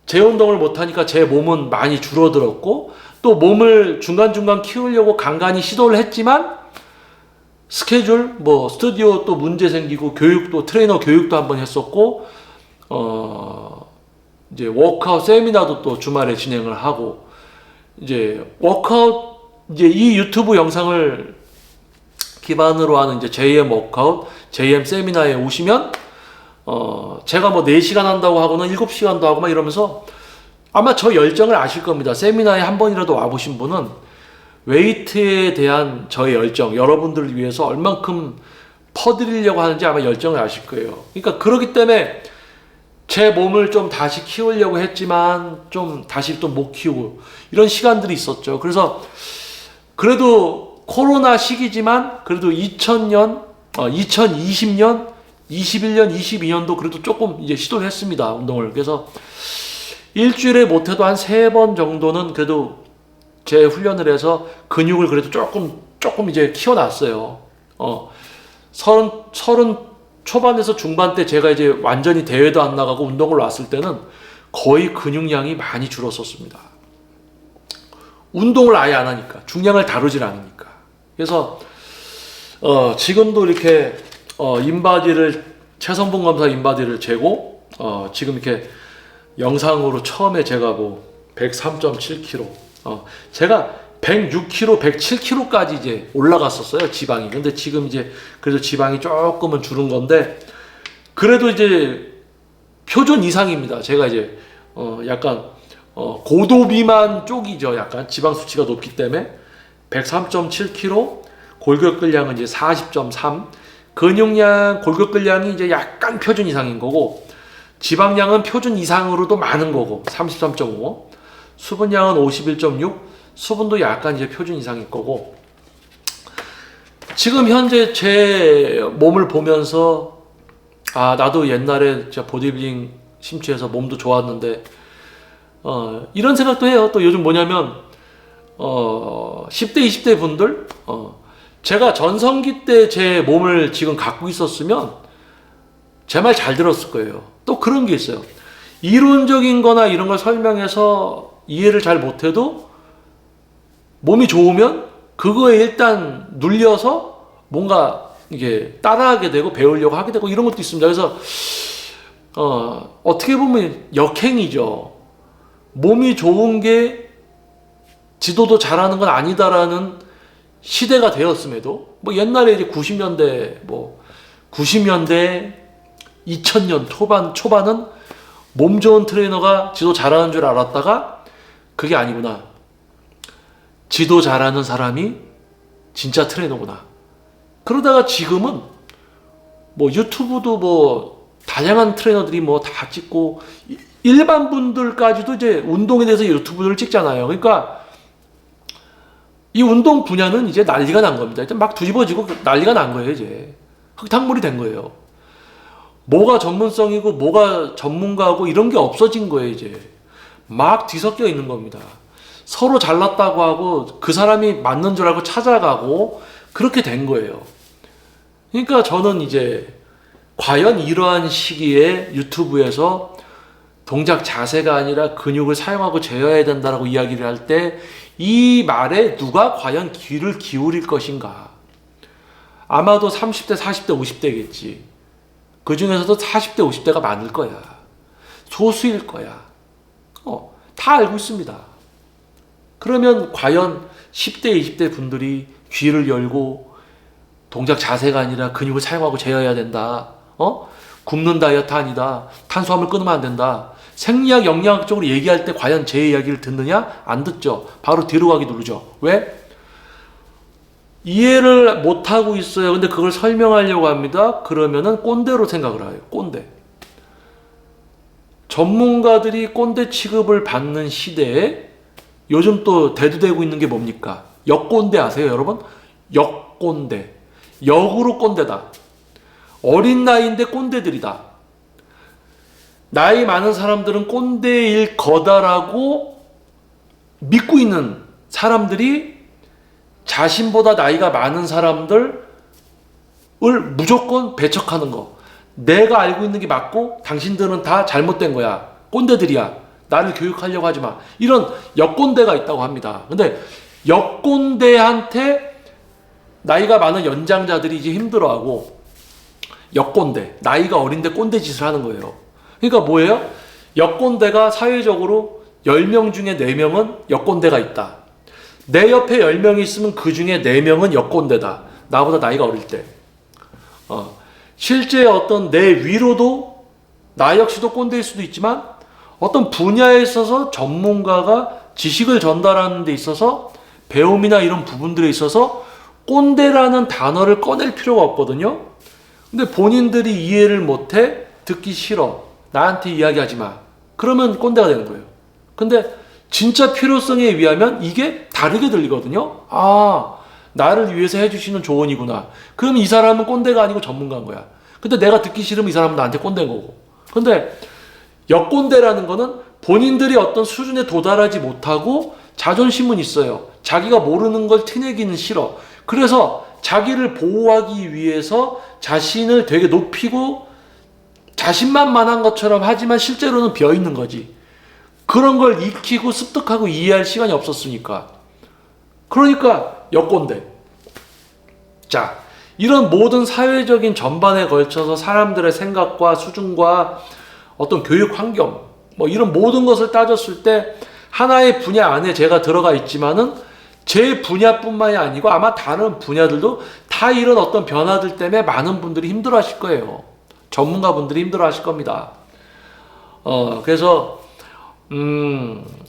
제 운동을 못하니까 제 몸은 많이 줄어들었고 또 몸을 중간중간 키우려고 간간히 시도를 했지만 스케줄 뭐 스튜디오 또 문제 생기고 교육도 트레이너 교육도 한번 했었고 이제 워크아웃 세미나도 또 주말에 진행을 하고 이제 워크아웃 이제 이 유튜브 영상을 기반으로 하는 이제 JM 워크아웃, JM 세미나에 오시면 제가 뭐 4시간 한다고 하고는 7시간도 하고 막 이러면서 아마 저 열정을 아실 겁니다. 세미나에 한 번이라도 와보신 분은 웨이트에 대한 저의 열정, 여러분들을 위해서 얼만큼 퍼드리려고 하는지 아마 열정을 아실 거예요. 그러니까 그렇기 때문에 제 몸을 좀 다시 키우려고 했지만 좀 다시 또 못 키우고 이런 시간들이 있었죠. 그래서 그래도 코로나 시기지만 그래도 2000년, 2020년, 21년, 22년도 그래도 조금 이제 시도를 했습니다. 운동을. 그래서 일주일에 못해도 한 3번 정도는 그래도 제 훈련을 해서 근육을 그래도 조금 이제 키워놨어요. 서른 초반에서 중반 때 제가 이제 완전히 대회도 안 나가고 운동을 왔을 때는 거의 근육량이 많이 줄었었습니다. 운동을 아예 안 하니까, 중량을 다루질 않으니까. 그래서 지금도 이렇게 인바디를 최성분 검사 인바디를 재고 지금 이렇게 영상으로 처음에 제가 뭐 103.7kg, 제가 106kg, 107kg까지 이제 올라갔었어요, 지방이. 근데 지금 이제 그래도 지방이 조금은 줄은 건데 그래도 이제 표준 이상입니다. 제가 이제 약간 고도 비만 쪽이죠. 약간 지방 수치가 높기 때문에 103.7kg, 골격근량은 이제 40.3, 근육량, 골격근량이 이제 약간 표준 이상인 거고 지방량은 표준 이상으로도 많은 거고 33.5, 수분량은 51.6, 수분도 약간 이제 표준 이상일 거고. 지금 현재 제 몸을 보면서 아, 나도 옛날에 진짜 보디빌딩 심취해서 몸도 좋았는데 이런 생각도 해요. 또 요즘 뭐냐면 10대 20대 분들 제가 전성기 때 제 몸을 지금 갖고 있었으면 제 말 잘 들었을 거예요. 또 그런 게 있어요. 이론적인 거나 이런 걸 설명해서 이해를 잘 못해도 몸이 좋으면 그거에 일단 눌려서 뭔가 이게 따라하게 되고 배우려고 하게 되고 이런 것도 있습니다. 그래서 어떻게 보면 역행이죠. 몸이 좋은 게 지도도 잘하는 건 아니다라는 시대가 되었음에도 뭐 옛날에 이제 90년대 2000년 초반은 몸 좋은 트레이너가 지도 잘하는 줄 알았다가 그게 아니구나. 지도 잘하는 사람이 진짜 트레이너구나. 그러다가 지금은 뭐 유튜브도 뭐 다양한 트레이너들이 뭐 다 찍고 일반 분들까지도 이제 운동에 대해서 유튜브를 찍잖아요. 그러니까 이 운동 분야는 이제 난리가 난 겁니다. 이제 막 뒤집어지고 난리가 난 거예요. 이제 흙탕물이 된 거예요. 뭐가 전문성이고 뭐가 전문가고 이런 게 없어진 거예요. 이제 막 뒤섞여 있는 겁니다. 서로 잘났다고 하고 그 사람이 맞는 줄 알고 찾아가고 그렇게 된 거예요. 그러니까 저는 이제 과연 이러한 시기에 유튜브에서 동작 자세가 아니라 근육을 사용하고 재어야 된다라고 이야기를 할 때 이 말에 누가 과연 귀를 기울일 것인가? 아마도 30대, 40대, 50대겠지. 그 중에서도 40대, 50대가 많을 거야. 소수일 거야. 다 알고 있습니다. 그러면 과연 10대, 20대 분들이 귀를 열고 동작 자세가 아니라 근육을 사용하고 재어야 된다. 굶는 다이어트 아니다. 탄수화물 끊으면 안 된다. 생리학, 영양학적으로 얘기할 때 과연 제 이야기를 듣느냐? 안 듣죠. 바로 뒤로 가기 누르죠. 왜? 이해를 못하고 있어요. 근데 그걸 설명하려고 합니다. 그러면은 꼰대로 생각을 해요. 꼰대. 전문가들이 꼰대 취급을 받는 시대에 요즘 또 대두되고 있는 게 뭡니까? 역꼰대 아세요, 여러분? 역꼰대. 역으로 꼰대다. 어린 나이인데 꼰대들이다. 나이 많은 사람들은 꼰대일 거다라고 믿고 있는 사람들이 자신보다 나이가 많은 사람들을 무조건 배척하는 거. 내가 알고 있는 게 맞고 당신들은 다 잘못된 거야. 꼰대들이야. 나를 교육하려고 하지 마. 이런 역꼰대가 있다고 합니다. 근데 역꼰대한테 나이가 많은 연장자들이 이제 힘들어하고 역꼰대, 나이가 어린데 꼰대 짓을 하는 거예요. 그러니까 뭐예요? 역꼰대가 사회적으로 10명 중에 4명은 역꼰대가 있다. 내 옆에 10명이 있으면 그 중에 4명은 역꼰대다. 나보다 나이가 어릴 때. 실제 어떤 내 위로도 나 역시도 꼰대일 수도 있지만 어떤 분야에 있어서 전문가가 지식을 전달하는 데 있어서 배움이나 이런 부분들에 있어서 꼰대라는 단어를 꺼낼 필요가 없거든요. 근데 본인들이 이해를 못해 듣기 싫어. 나한테 이야기하지 마. 그러면 꼰대가 되는 거예요. 근데 진짜 필요성에 의하면 이게 다르게 들리거든요. 아, 나를 위해서 해주시는 조언이구나. 그럼 이 사람은 꼰대가 아니고 전문가인 거야. 근데 내가 듣기 싫으면 이 사람은 나한테 꼰대인 거고. 근데 역꼰대라는 거는 본인들이 어떤 수준에 도달하지 못하고 자존심은 있어요. 자기가 모르는 걸 티내기는 싫어. 그래서 자기를 보호하기 위해서 자신을 되게 높이고 자신만만한 것처럼 하지만 실제로는 비어있는 거지. 그런 걸 익히고 습득하고 이해할 시간이 없었으니까. 그러니까 역꼰대. 자, 이런 모든 사회적인 전반에 걸쳐서 사람들의 생각과 수준과 어떤 교육 환경 뭐 이런 모든 것을 따졌을 때 하나의 분야 안에 제가 들어가 있지만은 제 분야뿐만이 아니고 아마 다른 분야들도 다 이런 어떤 변화들 때문에 많은 분들이 힘들어 하실 거예요. 전문가분들이 힘들어 하실 겁니다. 그래서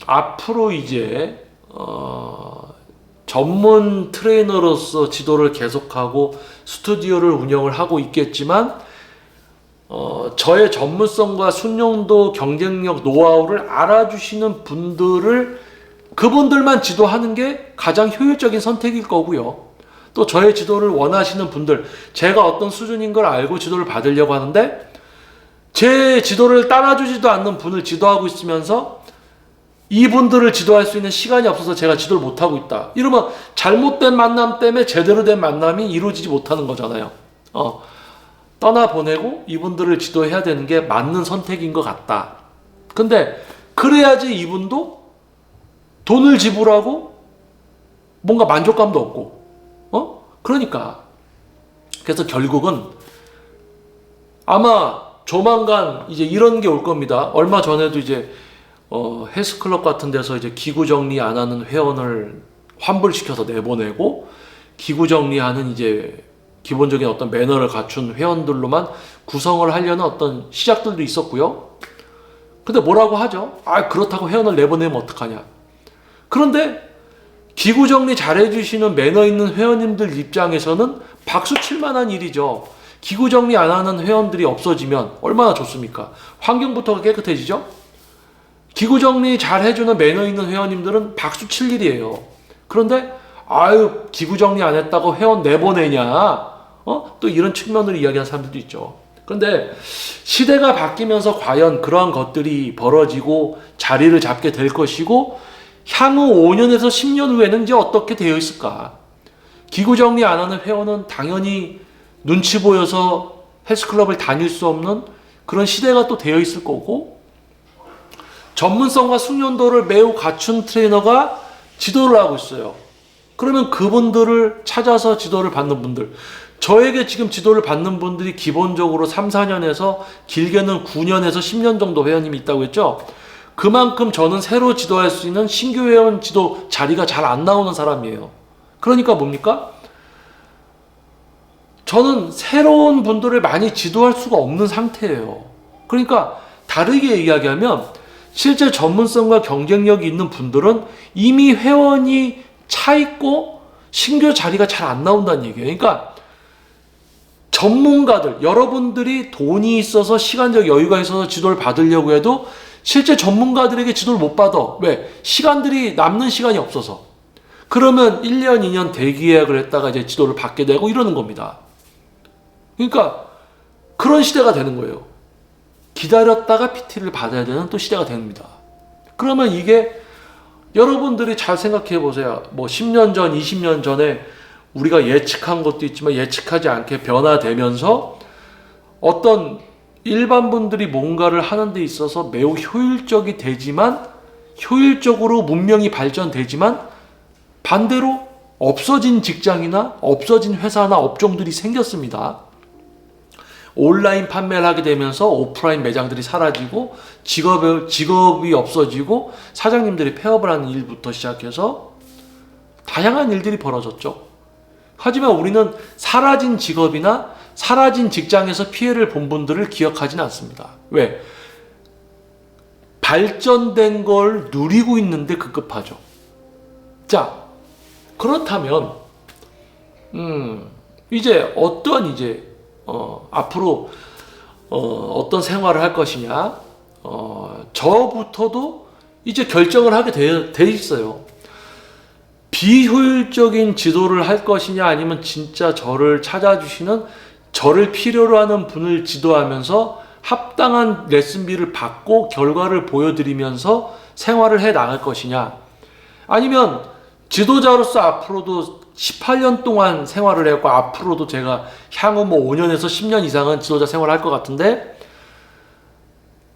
앞으로 이제 전문 트레이너로서 지도를 계속하고 스튜디오를 운영을 하고 있겠지만 저의 전문성과 숙련도, 경쟁력, 노하우를 알아주시는 분들을 그분들만 지도하는 게 가장 효율적인 선택일 거고요. 또 저의 지도를 원하시는 분들, 제가 어떤 수준인 걸 알고 지도를 받으려고 하는데 제 지도를 따라주지도 않는 분을 지도하고 있으면서 이분들을 지도할 수 있는 시간이 없어서 제가 지도를 못하고 있다. 이러면 잘못된 만남 때문에 제대로 된 만남이 이루어지지 못하는 거잖아요. 떠나보내고 이분들을 지도해야 되는 게 맞는 선택인 것 같다. 근데 그래야지 이분도 돈을 지불하고 뭔가 만족감도 없고 그러니까 그래서 결국은 아마 조만간 이제 이런 게 올 겁니다. 얼마 전에도 이제 헬스클럽 같은 데서 이제 기구 정리 안 하는 회원을 환불시켜서 내보내고 기구 정리하는 이제 기본적인 어떤 매너를 갖춘 회원들로만 구성을 하려는 어떤 시작들도 있었고요. 근데 뭐라고 하죠? 아, 그렇다고 회원을 내보내면 어떡하냐. 그런데 기구 정리 잘해주시는 매너 있는 회원님들 입장에서는 박수 칠 만한 일이죠. 기구 정리 안 하는 회원들이 없어지면 얼마나 좋습니까? 환경부터가 깨끗해지죠? 기구 정리 잘 해주는 매너 있는 회원님들은 박수 칠 일이에요. 그런데 아유 기구 정리 안 했다고 회원 내보내냐? 또 이런 측면으로 이야기하는 사람들도 있죠. 그런데 시대가 바뀌면서 과연 그러한 것들이 벌어지고 자리를 잡게 될 것이고 향후 5년에서 10년 후에는 이제 어떻게 되어 있을까? 기구 정리 안 하는 회원은 당연히 눈치 보여서 헬스클럽을 다닐 수 없는 그런 시대가 또 되어 있을 거고, 전문성과 숙련도를 매우 갖춘 트레이너가 지도를 하고 있어요. 그러면 그분들을 찾아서 지도를 받는 분들, 저에게 지금 지도를 받는 분들이 기본적으로 3, 4년에서 길게는 9년에서 10년 정도 회원님이 있다고 했죠. 그만큼 저는 새로 지도할 수 있는 신규 회원 지도 자리가 잘 안 나오는 사람이에요. 그러니까 뭡니까? 저는 새로운 분들을 많이 지도할 수가 없는 상태예요. 그러니까 다르게 이야기하면 실제 전문성과 경쟁력이 있는 분들은 이미 회원이 차 있고 신규 자리가 잘 안 나온다는 얘기예요. 그러니까 전문가들, 여러분들이 돈이 있어서 시간적 여유가 있어서 지도를 받으려고 해도 실제 전문가들에게 지도를 못 받아. 왜? 시간들이 남는 시간이 없어서. 그러면 1년, 2년 대기 예약을 했다가 이제 지도를 받게 되고 이러는 겁니다. 그러니까 그런 시대가 되는 거예요. 기다렸다가 PT를 받아야 되는 또 시대가 됩니다. 그러면 이게 여러분들이 잘 생각해 보세요. 뭐 10년 전, 20년 전에 우리가 예측한 것도 있지만 예측하지 않게 변화되면서 어떤 일반 분들이 뭔가를 하는 데 있어서 매우 효율적이 되지만, 효율적으로 문명이 발전되지만 반대로 없어진 직장이나 없어진 회사나 업종들이 생겼습니다. 온라인 판매를 하게 되면서 오프라인 매장들이 사라지고 직업이 없어지고 사장님들이 폐업을 하는 일부터 시작해서 다양한 일들이 벌어졌죠. 하지만 우리는 사라진 직업이나 사라진 직장에서 피해를 본 분들을 기억하지는 않습니다. 왜? 발전된 걸 누리고 있는데 급급하죠. 자, 그렇다면 이제 어떠한 앞으로 어떤 생활을 할 것이냐, 저부터도 이제 결정을 하게 돼 있어요. 비효율적인 지도를 할 것이냐, 아니면 진짜 저를 찾아주시는, 저를 필요로 하는 분을 지도하면서 합당한 레슨비를 받고 결과를 보여드리면서 생활을 해 나갈 것이냐, 아니면 지도자로서 앞으로도 18년 동안 생활을 했고 앞으로도 제가 향후 뭐 5년에서 10년 이상은 지도자 생활을 할 것 같은데,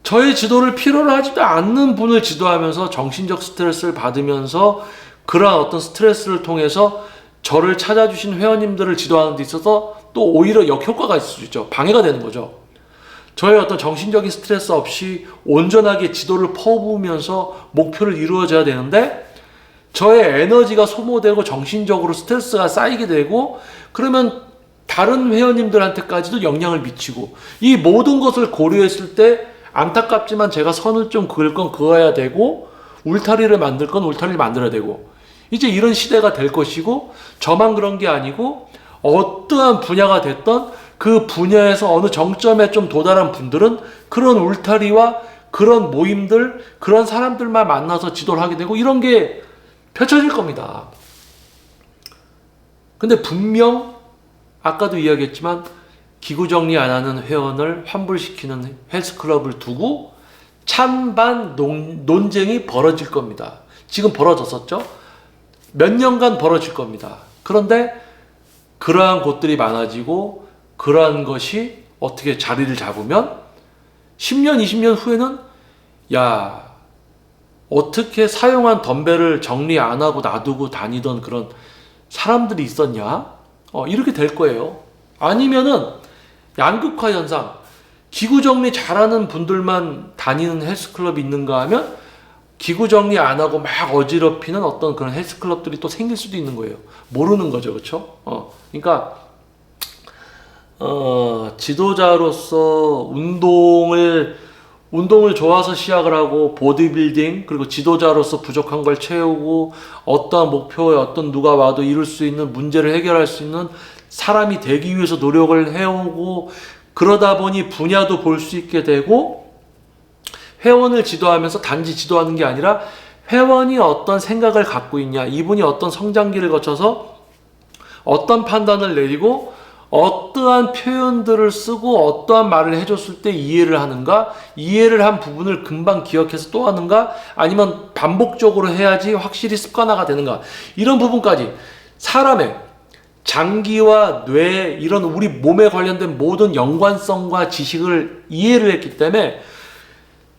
저의 지도를 필요로 하지도 않는 분을 지도하면서 정신적 스트레스를 받으면서 그러한 어떤 스트레스를 통해서 저를 찾아주신 회원님들을 지도하는 데 있어서 또 오히려 역효과가 있을 수 있죠. 방해가 되는 거죠. 저의 어떤 정신적인 스트레스 없이 온전하게 지도를 퍼부으면서 목표를 이루어져야 되는데, 저의 에너지가 소모되고 정신적으로 스트레스가 쌓이게 되고, 그러면 다른 회원님들한테까지도 영향을 미치고, 이 모든 것을 고려했을 때 안타깝지만 제가 선을 좀 그을 건 그어야 되고, 울타리를 만들 건 울타리를 만들어야 되고, 이제 이런 시대가 될 것이고, 저만 그런 게 아니고 어떠한 분야가 됐던 그 분야에서 어느 정점에 좀 도달한 분들은 그런 울타리와 그런 모임들, 그런 사람들만 만나서 지도를 하게 되고 이런 게 펼쳐질 겁니다. 근데 분명 아까도 이야기했지만 기구 정리 안 하는 회원을 환불시키는 헬스클럽을 두고 찬반 논쟁이 벌어질 겁니다. 지금 벌어졌었죠? 몇 년간 벌어질 겁니다. 그런데 그러한 곳들이 많아지고 그러한 것이 어떻게 자리를 잡으면 10년, 20년 후에는 야, 어떻게 사용한 덤벨을 정리 안 하고 놔두고 다니던 그런 사람들이 있었냐? 이렇게 될 거예요. 아니면은 양극화 현상, 기구 정리 잘하는 분들만 다니는 헬스클럽이 있는가 하면 기구 정리 안 하고 막 어지럽히는 어떤 그런 헬스클럽들이 또 생길 수도 있는 거예요. 모르는 거죠. 그렇죠? 그러니까 지도자로서 운동을 운동을 좋아서 시작을 하고 보디빌딩 그리고 지도자로서 부족한 걸 채우고 어떠한 목표에 어떤 누가 와도 이룰 수 있는 문제를 해결할 수 있는 사람이 되기 위해서 노력을 해오고 그러다 보니 분야도 볼 수 있게 되고 회원을 지도하면서 단지 지도하는 게 아니라 회원이 어떤 생각을 갖고 있냐, 이분이 어떤 성장기를 거쳐서 어떤 판단을 내리고 어떠한 표현들을 쓰고 어떠한 말을 해줬을 때 이해를 하는가, 이해를 한 부분을 금방 기억해서 또 하는가, 아니면 반복적으로 해야지 확실히 습관화가 되는가, 이런 부분까지 사람의 장기와 뇌 이런 우리 몸에 관련된 모든 연관성과 지식을 이해를 했기 때문에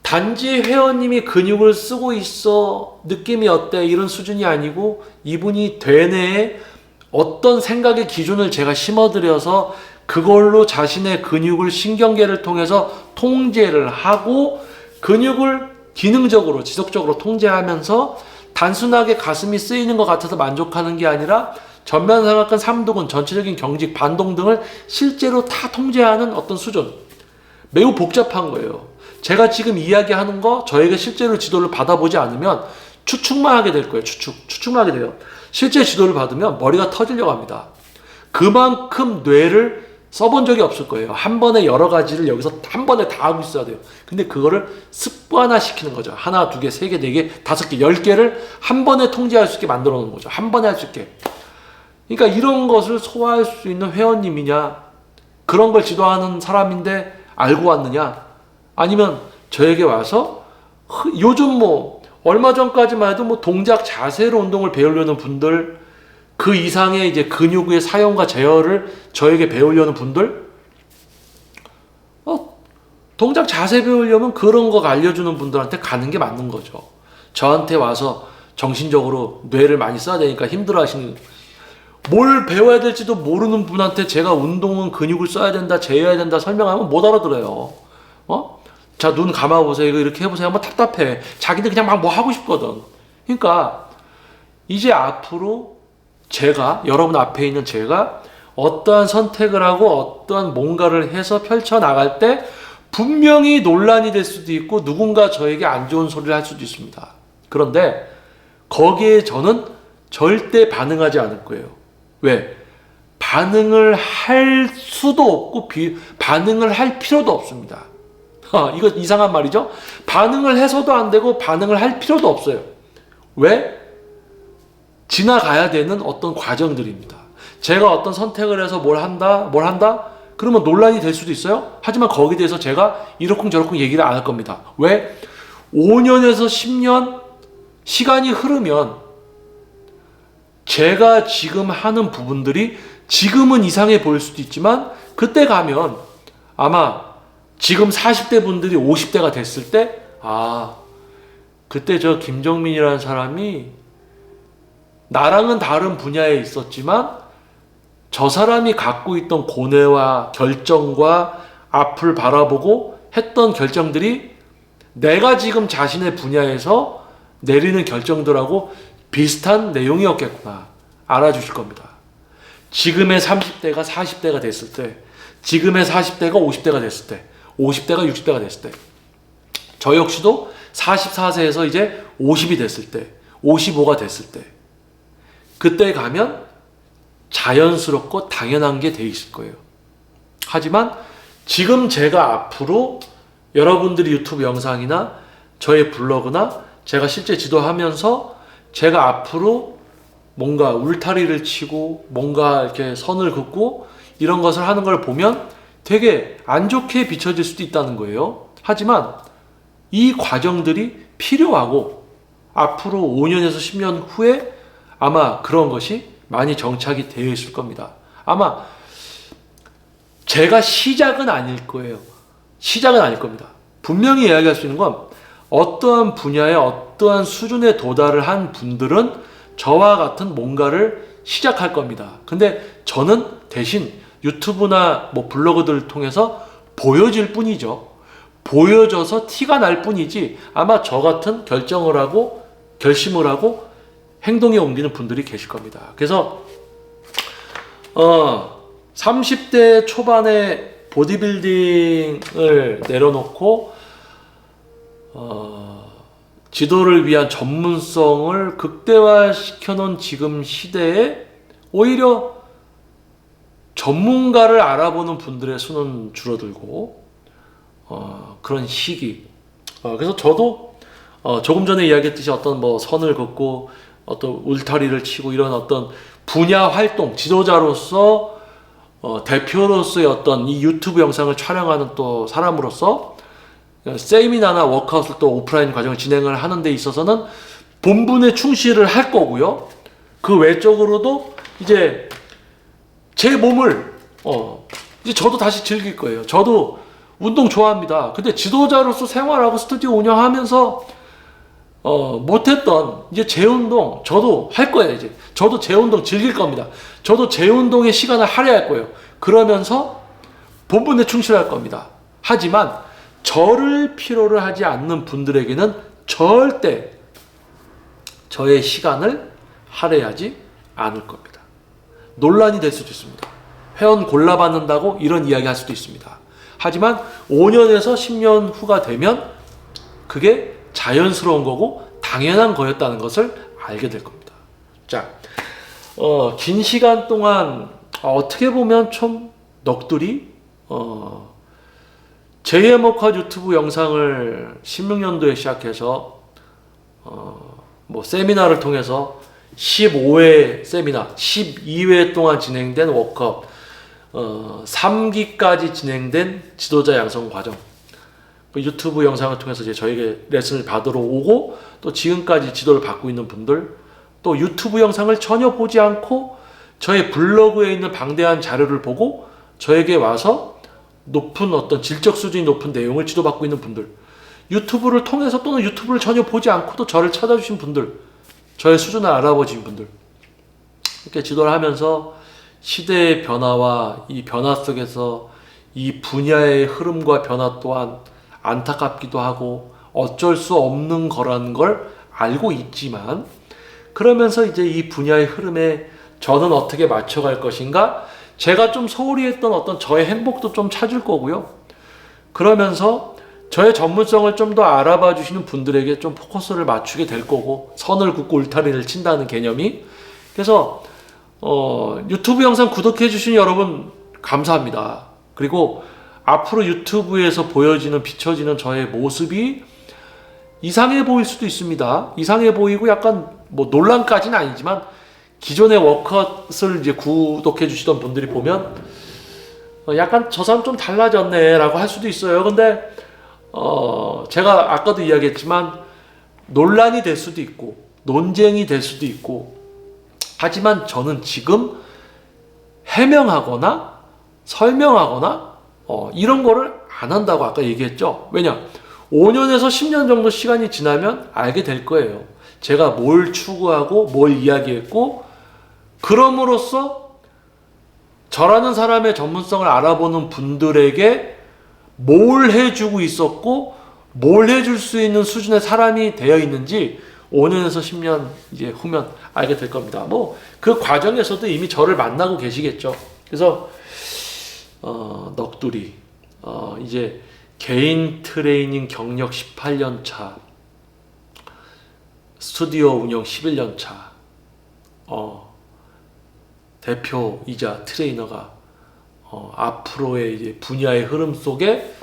단지 회원님이 근육을 쓰고 있어 느낌이 어때 이런 수준이 아니고 이분이 되뇌에 어떤 생각의 기준을 제가 심어드려서 그걸로 자신의 근육을 신경계를 통해서 통제를 하고 근육을 기능적으로 지속적으로 통제하면서 단순하게 가슴이 쓰이는 것 같아서 만족하는 게 아니라 전면삼각근, 삼두근, 전체적인 경직, 반동 등을 실제로 다 통제하는 어떤 수준. 매우 복잡한 거예요. 제가 지금 이야기하는 거 저에게 실제로 지도를 받아보지 않으면 추측만 하게 될 거예요. 추측만 하게 돼요. 실제 지도를 받으면 머리가 터지려고 합니다. 그만큼 뇌를 써본 적이 없을 거예요. 한 번에 여러 가지를 여기서 한 번에 다 하고 있어야 돼요. 근데 그거를 습관화 시키는 거죠. 하나, 두 개, 세 개, 네 개, 다섯 개, 10개를 한 번에 통제할 수 있게 만들어 놓은 거죠. 한 번에 할 수 있게. 그러니까 이런 것을 소화할 수 있는 회원님이냐, 그런 걸 지도하는 사람인데 알고 왔느냐, 아니면 저에게 와서 요즘 얼마 전까지만 해도 동작 자세로 운동을 배우려는 분들, 그 이상의 이제 근육의 사용과 제어를 저에게 배우려는 분들, 동작 자세 배우려면 그런 거 알려주는 분들한테 가는 게 맞는 거죠. 저한테 와서 정신적으로 뇌를 많이 써야 되니까 힘들어 하시는, 뭘 배워야 될지도 모르는 분한테 제가 운동은 근육을 써야 된다, 제어해야 된다 설명하면 못 알아들어요. 자, 눈 감아보세요. 이거 이렇게 해보세요. 한번 답답해. 자기들 그냥 막 뭐 하고 싶거든. 그러니까 이제 앞으로 제가, 여러분 앞에 있는 제가 어떠한 선택을 하고 어떠한 뭔가를 해서 펼쳐나갈 때 분명히 논란이 될 수도 있고 누군가 저에게 안 좋은 소리를 할 수도 있습니다. 그런데 거기에 저는 절대 반응하지 않을 거예요. 왜? 반응을 할 수도 없고 반응을 할 필요도 없습니다. 이거 이상한 말이죠? 반응을 해서도 안 되고 반응을 할 필요도 없어요. 왜? 지나가야 되는 어떤 과정들입니다. 제가 어떤 선택을 해서 뭘 한다? 그러면 논란이 될 수도 있어요. 하지만 거기에 대해서 제가 이러쿵저러쿵 얘기를 안 할 겁니다. 왜? 5년에서 10년 시간이 흐르면 제가 지금 하는 부분들이 지금은 이상해 보일 수도 있지만 그때 가면 아마 지금 40대 분들이 50대가 됐을 때, 그때 저 김정민이라는 사람이 나랑은 다른 분야에 있었지만 저 사람이 갖고 있던 고뇌와 결정과 앞을 바라보고 했던 결정들이 내가 지금 자신의 분야에서 내리는 결정들하고 비슷한 내용이었겠구나 알아주실 겁니다. 지금의 30대가 40대가 됐을 때, 지금의 40대가 50대가 됐을 때, 50대가 60대가 됐을 때, 저 역시도 44세에서 이제 50이 됐을 때, 55가 됐을 때, 그때 가면 자연스럽고 당연한 게 돼 있을 거예요. 하지만 지금 제가 앞으로 여러분들이 유튜브 영상이나 저의 블로그나 제가 실제 지도하면서 제가 앞으로 뭔가 울타리를 치고 뭔가 이렇게 선을 긋고 이런 것을 하는 걸 보면 되게 안 좋게 비춰질 수도 있다는 거예요. 하지만 이 과정들이 필요하고 앞으로 5년에서 10년 후에 아마 그런 것이 많이 정착이 되어 있을 겁니다. 아마 제가 시작은 아닐 거예요. 시작은 아닐 겁니다. 분명히 이야기할 수 있는 건 어떠한 분야에 어떠한 수준에 도달을 한 분들은 저와 같은 뭔가를 시작할 겁니다. 근데 저는 대신 유튜브나 블로그들을 통해서 보여질 뿐이죠. 보여져서 티가 날 뿐이지 아마 저 같은 결정을 하고 결심을 하고 행동에 옮기는 분들이 계실 겁니다. 그래서 30대 초반에 보디빌딩을 내려놓고 지도를 위한 전문성을 극대화시켜 놓은 지금 시대에 오히려 전문가를 알아보는 분들의 수는 줄어들고 그런 시기. 그래서 저도 조금 전에 이야기했듯이 어떤 뭐 선을 긋고 어떤 울타리를 치고 이런 어떤 분야 활동, 지도자로서 대표로서의 어떤 이 유튜브 영상을 촬영하는 또 사람으로서 세미나나 워크아웃을 또 오프라인 과정을 진행을 하는 데 있어서는 본분에 충실을 할 거고요. 그 외적으로도 이제 제 몸을 이제 저도 다시 즐길 거예요. 저도 운동 좋아합니다. 근데 지도자로서 생활하고 스튜디오 운영하면서 못했던 이제 재운동 저도 할 거예요. 이제 저도 재운동 즐길 겁니다. 저도 재운동에 시간을 할애할 거예요. 그러면서 본분에 충실할 겁니다. 하지만 저를 필요로 하지 않는 분들에게는 절대 저의 시간을 할애하지 않을 겁니다. 논란이 될 수도 있습니다. 회원 골라받는다고 이런 이야기 할 수도 있습니다. 하지만 5년에서 10년 후가 되면 그게 자연스러운 거고 당연한 거였다는 것을 알게 될 겁니다. 자, 긴 시간 동안 어떻게 보면 좀 넋두리 제2의 목화 유튜브 영상을 16년도에 시작해서 뭐 세미나를 통해서 15회 세미나, 12회 동안 진행된 워크업, 3기까지 진행된 지도자 양성 과정, 유튜브 영상을 통해서 이제 저에게 레슨을 받으러 오고 또 지금까지 지도를 받고 있는 분들, 또 유튜브 영상을 전혀 보지 않고 저의 블로그에 있는 방대한 자료를 보고 저에게 와서 높은 어떤 질적 수준이 높은 내용을 지도받고 있는 분들, 유튜브를 통해서 또는 유튜브를 전혀 보지 않고도 저를 찾아주신 분들, 저의 수준을 알아보신 분들, 이렇게 지도를 하면서 시대의 변화와 이 변화 속에서 이 분야의 흐름과 변화 또한 안타깝기도 하고 어쩔 수 없는 거라는 걸 알고 있지만, 그러면서 이제 이 분야의 흐름에 저는 어떻게 맞춰갈 것인가, 제가 좀 소홀히 했던 어떤 저의 행복도 좀 찾을 거고요. 그러면서 저의 전문성을 좀 더 알아봐 주시는 분들에게 좀 포커스를 맞추게 될 거고, 선을 긋고 울타리를 친다는 개념이. 그래서 유튜브 영상 구독해 주신 여러분 감사합니다. 그리고 앞으로 유튜브에서 보여지는, 비춰지는 저의 모습이 이상해 보일 수도 있습니다. 이상해 보이고 약간 뭐 논란까지는 아니지만 기존의 워크아웃을 이제 구독해 주시던 분들이 보면 약간 저 사람 좀 달라졌네 라고 할 수도 있어요. 근데 제가 아까도 이야기했지만 논란이 될 수도 있고 논쟁이 될 수도 있고, 하지만 저는 지금 해명하거나 설명하거나 이런 거를 안 한다고 아까 얘기했죠. 왜냐? 5년에서 10년 정도 시간이 지나면 알게 될 거예요. 제가 뭘 추구하고 뭘 이야기했고, 그럼으로써 저라는 사람의 전문성을 알아보는 분들에게 뭘 해주고 있었고 뭘 해줄 수 있는 수준의 사람이 되어 있는지 5년에서 10년 이제 후면 알게 될 겁니다. 뭐 그 과정에서도 이미 저를 만나고 계시겠죠. 그래서 넋두리 이제 개인 트레이닝 경력 18년 차, 스튜디오 운영 11년 차, 대표이자 트레이너가 앞으로의 이제 분야의 흐름 속에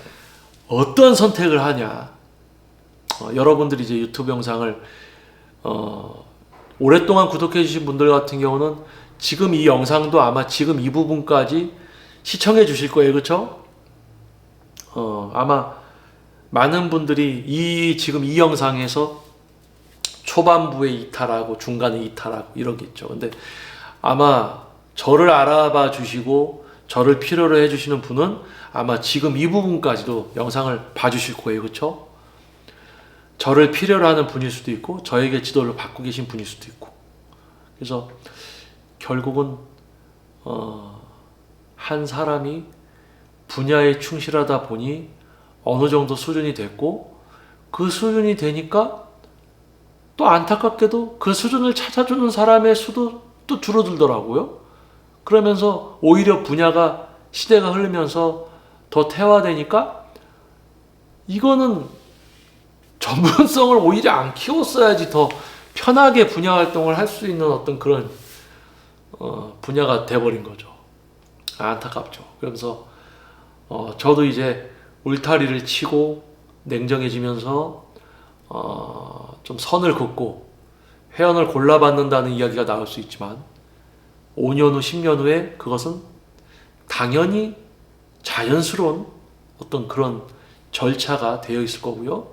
어떤 선택을 하냐. 여러분들이 이제 유튜브 영상을 오랫동안 구독해 주신 분들 같은 경우는 지금 이 영상도 아마 지금 이 부분까지 시청해 주실 거예요. 그렇죠? 아마 많은 분들이 지금 이 영상에서 초반부에 이탈하고 중간에 이탈하고 이러겠죠. 근데 아마 저를 알아봐 주시고 저를 필요로 해주시는 분은 아마 지금 이 부분까지도 영상을 봐주실 거예요. 그렇죠? 저를 필요로 하는 분일 수도 있고 저에게 지도를 받고 계신 분일 수도 있고. 그래서 결국은 한 사람이 분야에 충실하다 보니 어느 정도 수준이 됐고, 그 수준이 되니까 또 안타깝게도 그 수준을 찾아주는 사람의 수도 또 줄어들더라고요. 그러면서 오히려 분야가, 시대가 흐르면서 더 태화되니까 이거는 전문성을 오히려 안 키웠어야지 더 편하게 분야 활동을 할 수 있는 어떤 그런 분야가 돼버린 거죠. 안타깝죠. 그러면서 저도 이제 울타리를 치고 냉정해지면서 좀 선을 긋고 회원을 골라받는다는 이야기가 나올 수 있지만 5년 후, 10년 후에 그것은 당연히 자연스러운 어떤 그런 절차가 되어 있을 거고요.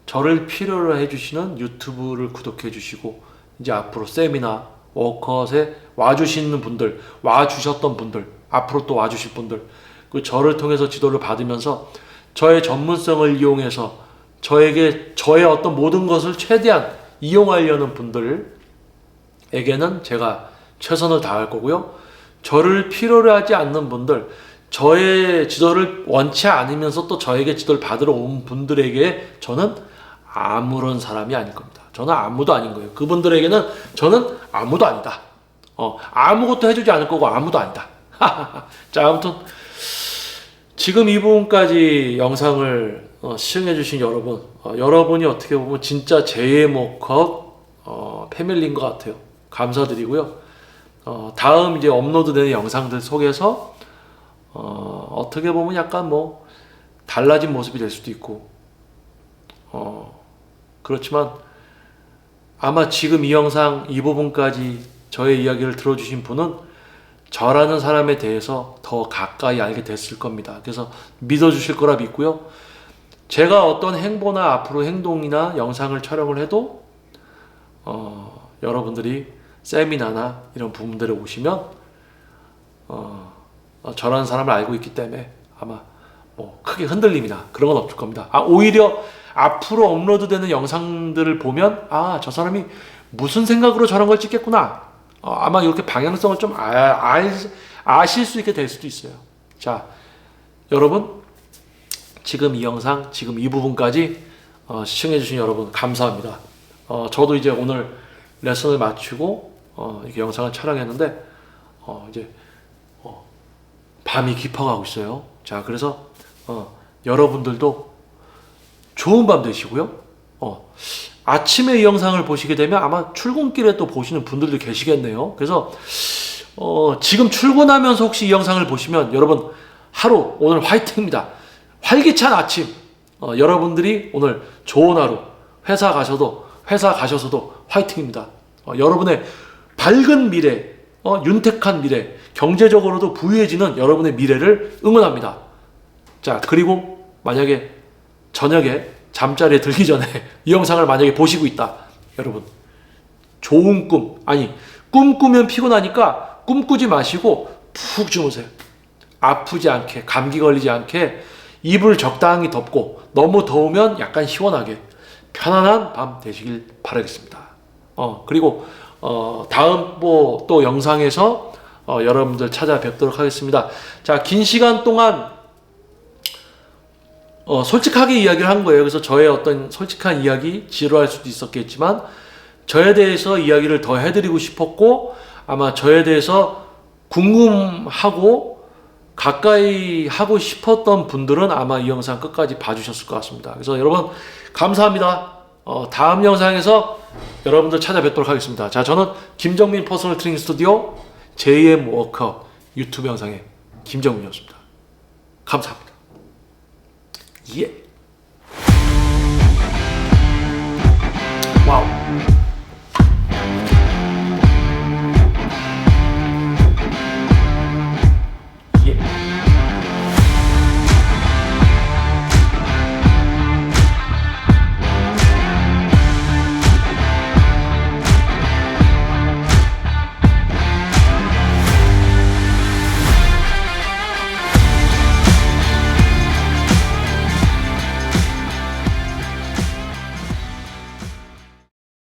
저를 필요로 해주시는 유튜브를 구독해 주시고 이제 앞으로 세미나, 워크아웃에 와주시는 분들, 와주셨던 분들, 앞으로 또 와주실 분들, 그 저를 통해서 지도를 받으면서 저의 전문성을 이용해서 저의 어떤 모든 것을 최대한 이용하려는 분들에게는 제가 최선을 다할 거고요. 저를 필요로 하지 않는 분들, 저의 지도를 원치 않으면서 또 저에게 지도를 받으러 온 분들에게 저는 아무런 사람이 아닐 겁니다. 저는 아무도 아닌 거예요. 그분들에게는 저는 아무도 아니다. 아무것도 해주지 않을 거고 아무도 아니다. 자, 아무튼 지금 이 부분까지 영상을 시청해주신 여러분, 여러분이 어떻게 보면 진짜 제의 모컷 패밀리인 것 같아요. 감사드리고요. 다음 이제 업로드되는 영상들 속에서 어떻게 보면 약간 뭐 달라진 모습이 될 수도 있고 그렇지만 아마 지금 이 영상 이 부분까지 저의 이야기를 들어주신 분은 저라는 사람에 대해서 더 가까이 알게 됐을 겁니다. 그래서 믿어주실 거라 믿고요. 제가 어떤 행보나 앞으로 행동이나 영상을 촬영을 해도 여러분들이 세미나나 이런 부분들에 오시면 저라는 사람을 알고 있기 때문에 아마 뭐 크게 흔들림이나 그런 건 없을 겁니다. 오히려 앞으로 업로드되는 영상들을 보면 저 사람이 무슨 생각으로 저런 걸 찍겠구나. 아마 이렇게 방향성을 좀 아실 수 있게 될 수도 있어요. 자, 여러분 지금 이 영상, 지금 이 부분까지 시청해주신 여러분 감사합니다. 저도 이제 오늘 레슨을 마치고 이렇게 영상을 촬영했는데 이제 밤이 깊어가고 있어요. 자, 그래서 여러분들도 좋은 밤 되시고요. 아침에 이 영상을 보시게 되면 아마 출근길에 또 보시는 분들도 계시겠네요. 그래서 지금 출근하면서 혹시 이 영상을 보시면 여러분 하루 오늘 화이팅입니다. 활기찬 아침. 여러분들이 오늘 좋은 하루 회사 가셔서도 화이팅입니다. 여러분의 밝은 미래, 윤택한 미래, 경제적으로도 부유해지는 여러분의 미래를 응원합니다. 자, 그리고 만약에 저녁에 잠자리에 들기 전에 이 영상을 만약에 보시고 있다. 여러분 좋은 꿈 꾸면 피곤하니까 꿈 꾸지 마시고 푹 주무세요. 아프지 않게, 감기 걸리지 않게 이불 적당히 덮고 너무 더우면 약간 시원하게 편안한 밤 되시길 바라겠습니다. 그리고 다음 또 영상에서 여러분들 찾아뵙도록 하겠습니다. 자, 긴 시간 동안 솔직하게 이야기를 한 거예요. 그래서 저의 어떤 솔직한 이야기, 지루할 수도 있었겠지만 저에 대해서 이야기를 더 해드리고 싶었고 아마 저에 대해서 궁금하고 가까이 하고 싶었던 분들은 아마 이 영상 끝까지 봐주셨을 것 같습니다. 그래서 여러분 감사합니다. 다음 영상에서 여러분들 찾아뵙도록 하겠습니다. 자, 저는 김정민 퍼스널 트레이닝 스튜디오 JM 워크아웃 유튜브 영상의 김정민이었습니다. 감사합니다. 예. 와우.